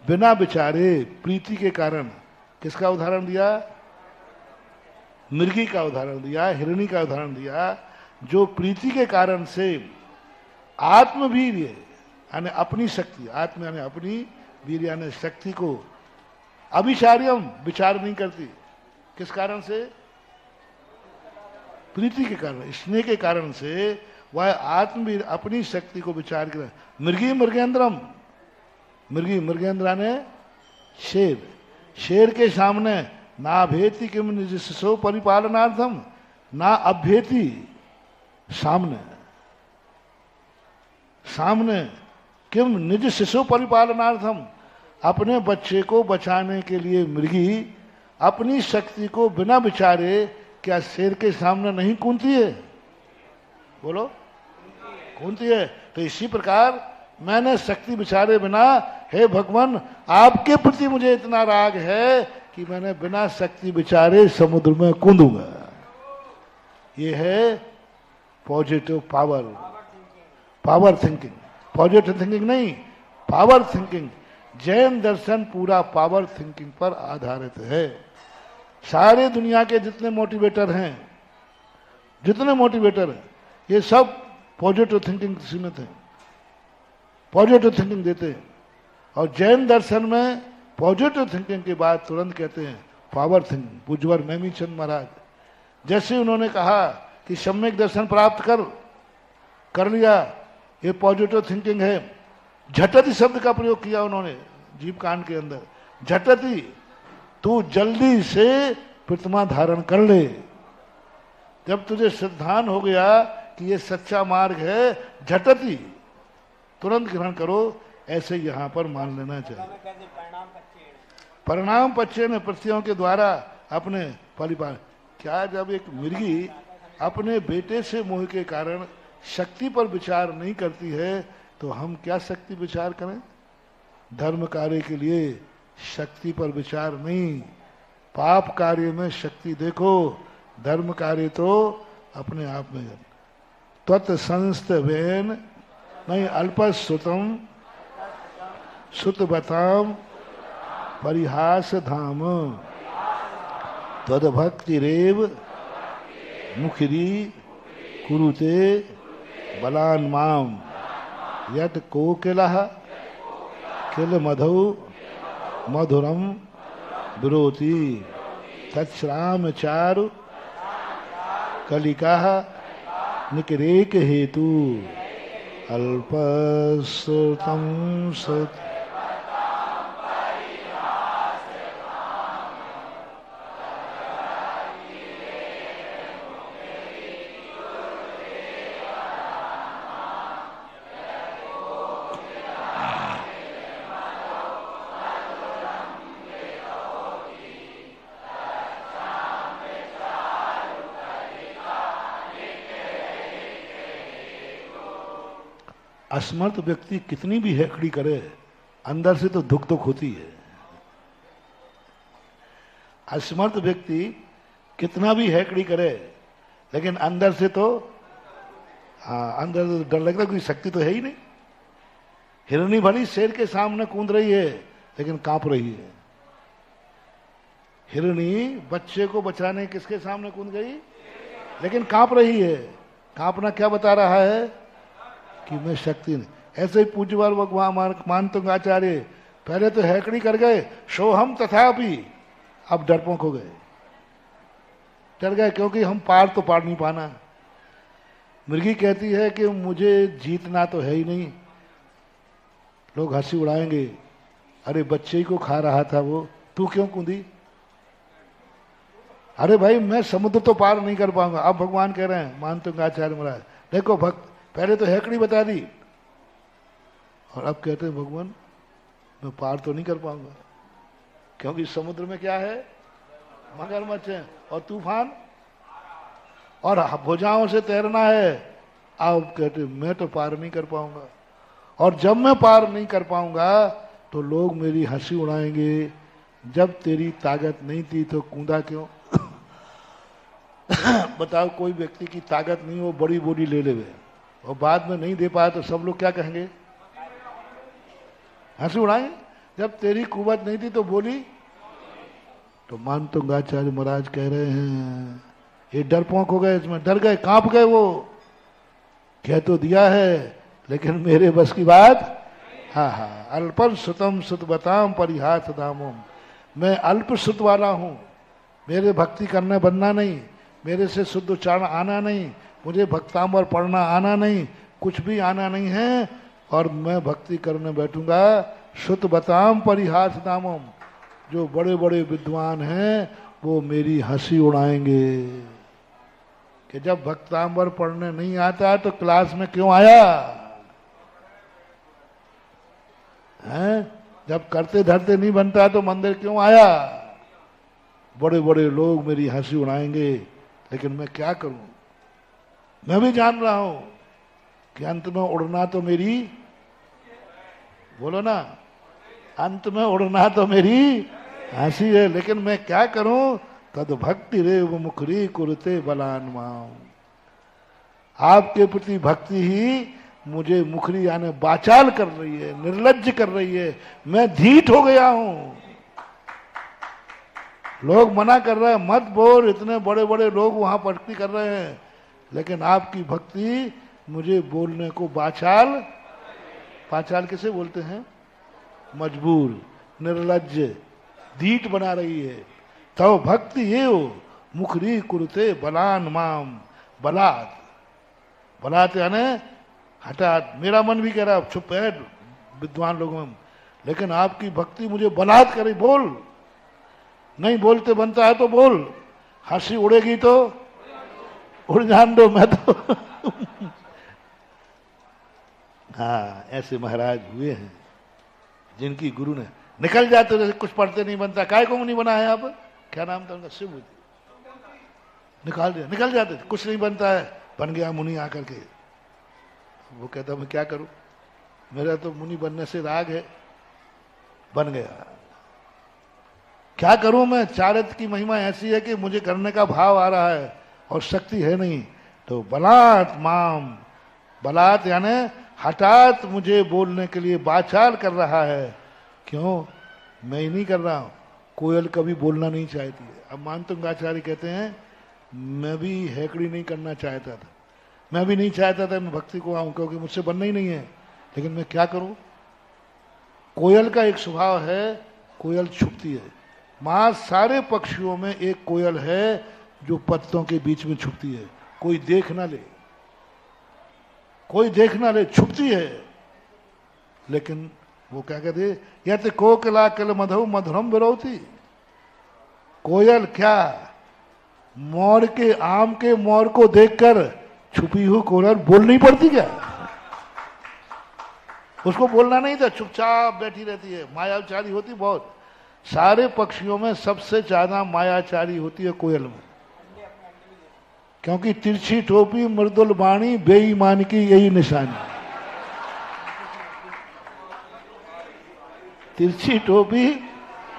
बिना विचारे प्रीति के कारण, किसका उदाहरण दिया? मृगी का उदाहरण दिया, हिरणी का उदाहरण दिया। जो प्रीति के कारण से आत्मवीर्य यानी अपनी शक्ति, आत्म यानी अपनी, वीर यानी शक्ति को, अभिचार्यम विचार नहीं करती। किस कारण से? प्रीति के कारण, स्नेह के कारण से वह आत्मवीर अपनी शक्ति को विचार कर। मृगी मृगेंद्रम, मृगी मृगेंद्र ने शेर, शेर के सामने ना अभेति किम निजसो परिपालनार्थम, ना अभ्येति सामने सामने किम निज शिशु परिपालनार्थम, अपने बच्चे को बचाने के लिए मृगी अपनी शक्ति को बिना विचारे क्या शेर के सामने नहीं कूदती है? बोलो, कूदती है। तो इसी प्रकार मैंने शक्ति विचारे बिना, हे भगवान आपके प्रति मुझे इतना राग है कि मैंने बिना शक्ति विचारे समुद्र में कूदूंगा। ये है positive power, power thinking. Positive thinking नहीं, पावर थिंकिंग। जैन दर्शन पूरा पावर थिंकिंग पर आधारित है। सारे दुनिया के जितने मोटिवेटर हैं, जितने मोटिवेटर हैं, ये सब पॉजिटिव थिंकिंग सीमित हैं, पॉजिटिव थिंकिंग देते हैं। और जैन दर्शन में पॉजिटिव थिंकिंग के बाद तुरंत कहते हैं पावर थिंकिंग। पूज्यवर नेमीचंद महाराज जैसे उन्होंने कहा कि सम्यक दर्शन प्राप्त कर लिया, ये पॉजिटिव थिंकिंग है। झटति शब्द का प्रयोग किया उन्होंने जीव कांड के अंदर। झटति, तू जल्दी से प्रतिमा धारण कर ले। जब तुझे सिद्धांत हो गया कि ये सच्चा मार्ग है, झटति तुरंत ग्रहण करो। ऐसे यहां पर मान लेना चाहिए। परिणाम पक्षे ने पृथ्वियों के द्वारा अपने परिपाल। क्या जब एक मृगी अपने बेटे से मोह के कारण शक्ति पर विचार नहीं करती है, तो हम क्या शक्ति विचार करें? धर्म कार्य के लिए शक्ति पर विचार नहीं, पाप कार्य में शक्ति देखो। धर्म कार्य तो अपने आप में। त्वत्संस्त वेन नहीं अल्पश्रुतम सुतबताम परिहास धाम, तद्भक्तिरेव मुखरी कुरुते बलान माम, यत कोकिलः किल मधु मधुरम विरोति, तत्श्राम चारु कलिका निकरेक हेतु, अल्पश्रुतम सत। असमर्थ व्यक्ति कितनी भी हैकड़ी करे, अंदर से तो दुख दुख होती है। असमर्थ व्यक्ति कितना भी हैकड़ी करे, लेकिन अंदर से तो अंदर तो डर लगता है, कोई शक्ति तो है ही नहीं। हिरनी भली शेर के सामने कूद रही है, लेकिन कांप रही है। हिरनी बच्चे को बचाने किसके सामने कूद गई, लेकिन कांप रही है। कांपना क्या बता रहा है कि मैं शक्ति नहीं। ऐसे ही पूज्यवार भगवान मानतुंगाचार्य पहले तो हैकड़ी कर गए, सोहम तथापि, अब डरपोक हो गए, डर गए, क्योंकि हम पार तो पार नहीं पाना। मृगी कहती है कि मुझे जीतना तो है ही नहीं, लोग हंसी उड़ाएंगे, अरे बच्चे ही को खा रहा था वो, तू क्यों कूदी? अरे भाई मैं समुद्र तो पार नहीं कर पाऊंगा। अब भगवान कह रहे हैं मानतुंगाचार्य महाराज, देखो भक्त पहले तो हैकड़ी बता दी, और अब कहते हैं भगवान मैं पार तो नहीं कर पाऊंगा, क्योंकि समुद्र में क्या है, मगरमच्छ है और तूफान और भुजाओं से तैरना है। अब कहते मैं तो पार नहीं कर पाऊंगा, और जब मैं पार नहीं कर पाऊंगा तो लोग मेरी हंसी उड़ाएंगे। जब तेरी ताकत नहीं थी तो कूदा क्यों? बताओ, कोई व्यक्ति की ताकत नहीं, वो बड़ी बोली ले ले और बाद में नहीं दे पाया तो सब लोग क्या कहेंगे? हंसी उड़ाएंगे। जब तेरी कुवत नहीं थी तो बोली। तो मानतुंगाचार्य महाराज कह रहे हैं ये डरपोक हो गए, इसमें डर गए, कांप गए। वो कह तो दिया है, लेकिन मेरे बस की बात। हाँ हाँ, अल्पम सुतम सुतबताम परिहास दामोम, मैं अल्प सुत वाला हूँ, मेरे भक्ति करने बनना नहीं, मेरे से शुद्ध उच्चारण आना नहीं, मुझे भक्तांबर पढ़ना आना नहीं, कुछ भी आना नहीं है, और मैं भक्ति करने बैठूंगा। सुत बताम परिहास दामोम, जो बड़े बड़े विद्वान हैं वो मेरी हंसी उड़ाएंगे। कि जब भक्तांबर पढ़ने नहीं आता तो क्लास में क्यों आया है? जब करते धरते नहीं बनता तो मंदिर क्यों आया? बड़े बड़े लोग मेरी हंसी उड़ाएंगे, लेकिन मैं क्या करूं? मैं भी जान रहा हूं कि अंत में उड़ना तो मेरी, बोलो ना, अंत में उड़ना तो मेरी हंसी है, लेकिन मैं क्या करूं? तद भक्ति रे मुखरी कुरते बलान माऊं। आपके प्रति भक्ति ही मुझे मुखरी यानी बाचाल कर रही है, निर्लज्ज कर रही है। मैं धीट हो गया हूं। लोग मना कर रहे हैं मत बोल, इतने बड़े बड़े लोग वहां भक्ति कर रहे हैं, लेकिन आपकी भक्ति मुझे बोलने को बाचाल, बाचाल किसे बोलते हैं? मजबूर, निर्लज्ज, धीट बना रही है। तो भक्ति ये हो मुखरी कुरते बलान माम। बलात्, बलात् यानी हठात। मेरा मन भी कह रहा है चुप है विद्वान लोगों में, लेकिन आपकी भक्ति मुझे बलात् करे। बोल, नहीं बोलते बनता है तो बोल। हंसी उड़ेगी तो उड़ जान दो, मैं तो हाँ, ऐसे महाराज हुए हैं जिनकी गुरु ने निकल जाते, जैसे कुछ पढ़ते नहीं बनता। काय को मुनि बना है आप? क्या नाम था उनका? शिव। निकाल दिया, निकल जाते, कुछ नहीं बनता है, बन गया मुनि आकर के। वो कहता मैं क्या करूं, मेरा तो मुनि बनने से राग है, बन गया। क्या करूं मैं? चारित्र की महिमा ऐसी है कि मुझे करने का भाव आ रहा है और शक्ति है नहीं। तो बलात् माम, बलात् यानी हठात मुझे बोलने के लिए बाचाल कर रहा है। क्यों? मैं ही नहीं कर रहा हूं, कोयल कभी बोलना नहीं चाहती है। अब मानतुंग आचार्य कहते हैं मैं भी हैकड़ी नहीं करना चाहता था, मैं भी नहीं चाहता था मैं भक्ति को आऊं, क्योंकि मुझसे बनना ही नहीं है, लेकिन मैं क्या करूं? कोयल का एक स्वभाव है, कोयल छुपती है। मां सारे पक्षियों में एक कोयल है जो पत्तों के बीच में छुपती है, कोई देख ना ले, कोई देख ना ले, छुपती है। लेकिन वो क्या कहते, यत कोकिला किल मधु मधुरम विरोधी। कोयल क्या मोर के, आम के मोर को देखकर छुपी हुई कोयल बोल नहीं पड़ती क्या? उसको बोलना नहीं था, चुपचाप बैठी रहती है, मायाचारी होती बहुत। सारे पक्षियों में सबसे ज्यादा मायाचारी होती है कोयल में, क्योंकि तिरछी टोपी मृदुल वाणी बेईमान की यही निशानी। तिरछी टोपी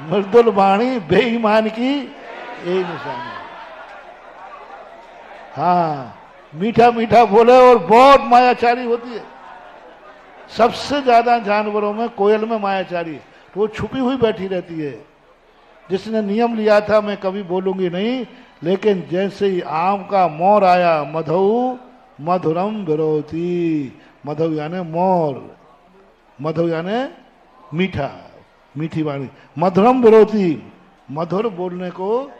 मृदुल वाणी बेईमान की यही निशानी। हाँ, मीठा मीठा बोले और बहुत मायाचारी होती है। सबसे ज्यादा जानवरों में कोयल में मायाचारी, तो वो छुपी हुई बैठी रहती है। जिसने नियम लिया था मैं कभी बोलूंगी नहीं, लेकिन जैसे ही आम का मोर आया, मधु मधुरम विरोधी। मधु यानी मोर, मधु यानी मीठा, मीठी वाणी। मधुरम विरोधी, मधुर बोलने को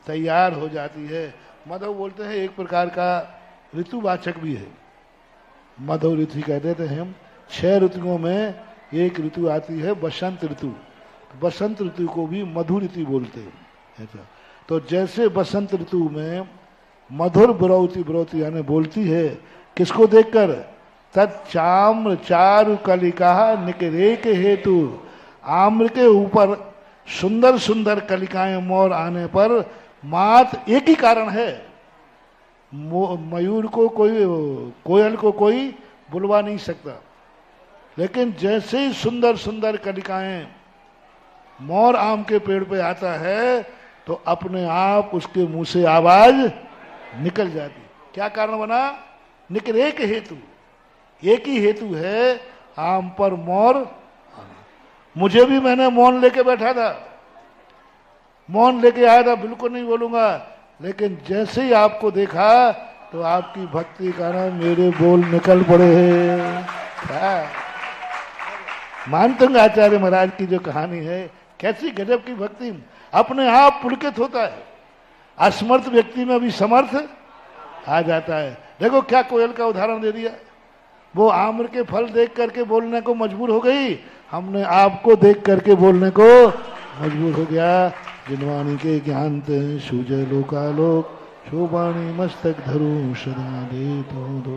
तैयार हो जाती है। मधु बोलते हैं एक प्रकार का ऋतुवाचक भी है। मधु ऋतु कहते थे हम। 6 ऋतुओं में एक ऋतु आती है बसंत ऋतु। बसंत ऋतु को भी मधु ऋतु बोलते हैं, ऐसा। तो जैसे बसंत ऋतु में मधुर विरोधी, विरोधी यानी बोलती है, किसको देखकर? तत्चाम्र चारु कलिका निकरे के हेतु। आम्र के ऊपर सुंदर सुंदर कलिकाएं मोर आने पर मात्र एक ही कारण है, मयूर को कोई, कोयल को कोई बुलवा नहीं सकता, लेकिन जैसे ही सुंदर सुंदर कलिकाएं मोर आम के पेड़ पे आता है तो अपने आप उसके मुंह से आवाज निकल जाती। क्या कारण बना? निकरे के हेतु, एक ही हेतु है, आम पर मोर। मुझे भी, मैंने मौन लेके बैठा था, मौन लेके आया था, बिल्कुल नहीं बोलूंगा, लेकिन जैसे ही आपको देखा तो आपकी भक्ति का ना मेरे बोल निकल पड़े हैं। मानतंग आचार्य महाराज की जो कहानी है, कैसी गजब की भक्ति, अपने आप पुलकित होता है। असमर्थ व्यक्ति में भी समर्थ आ जाता है। देखो क्या कोयल का उदाहरण दे दिया, वो आम्र के फल देख करके बोलने को मजबूर हो गई, हमने आपको देख करके बोलने को मजबूर हो गया। जिनवाणी के ज्ञान ते सूझे लोकालोक, शोभाणी मस्तक धरू सदा दे तो दो।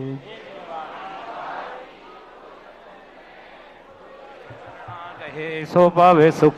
कहे सो पावे सुख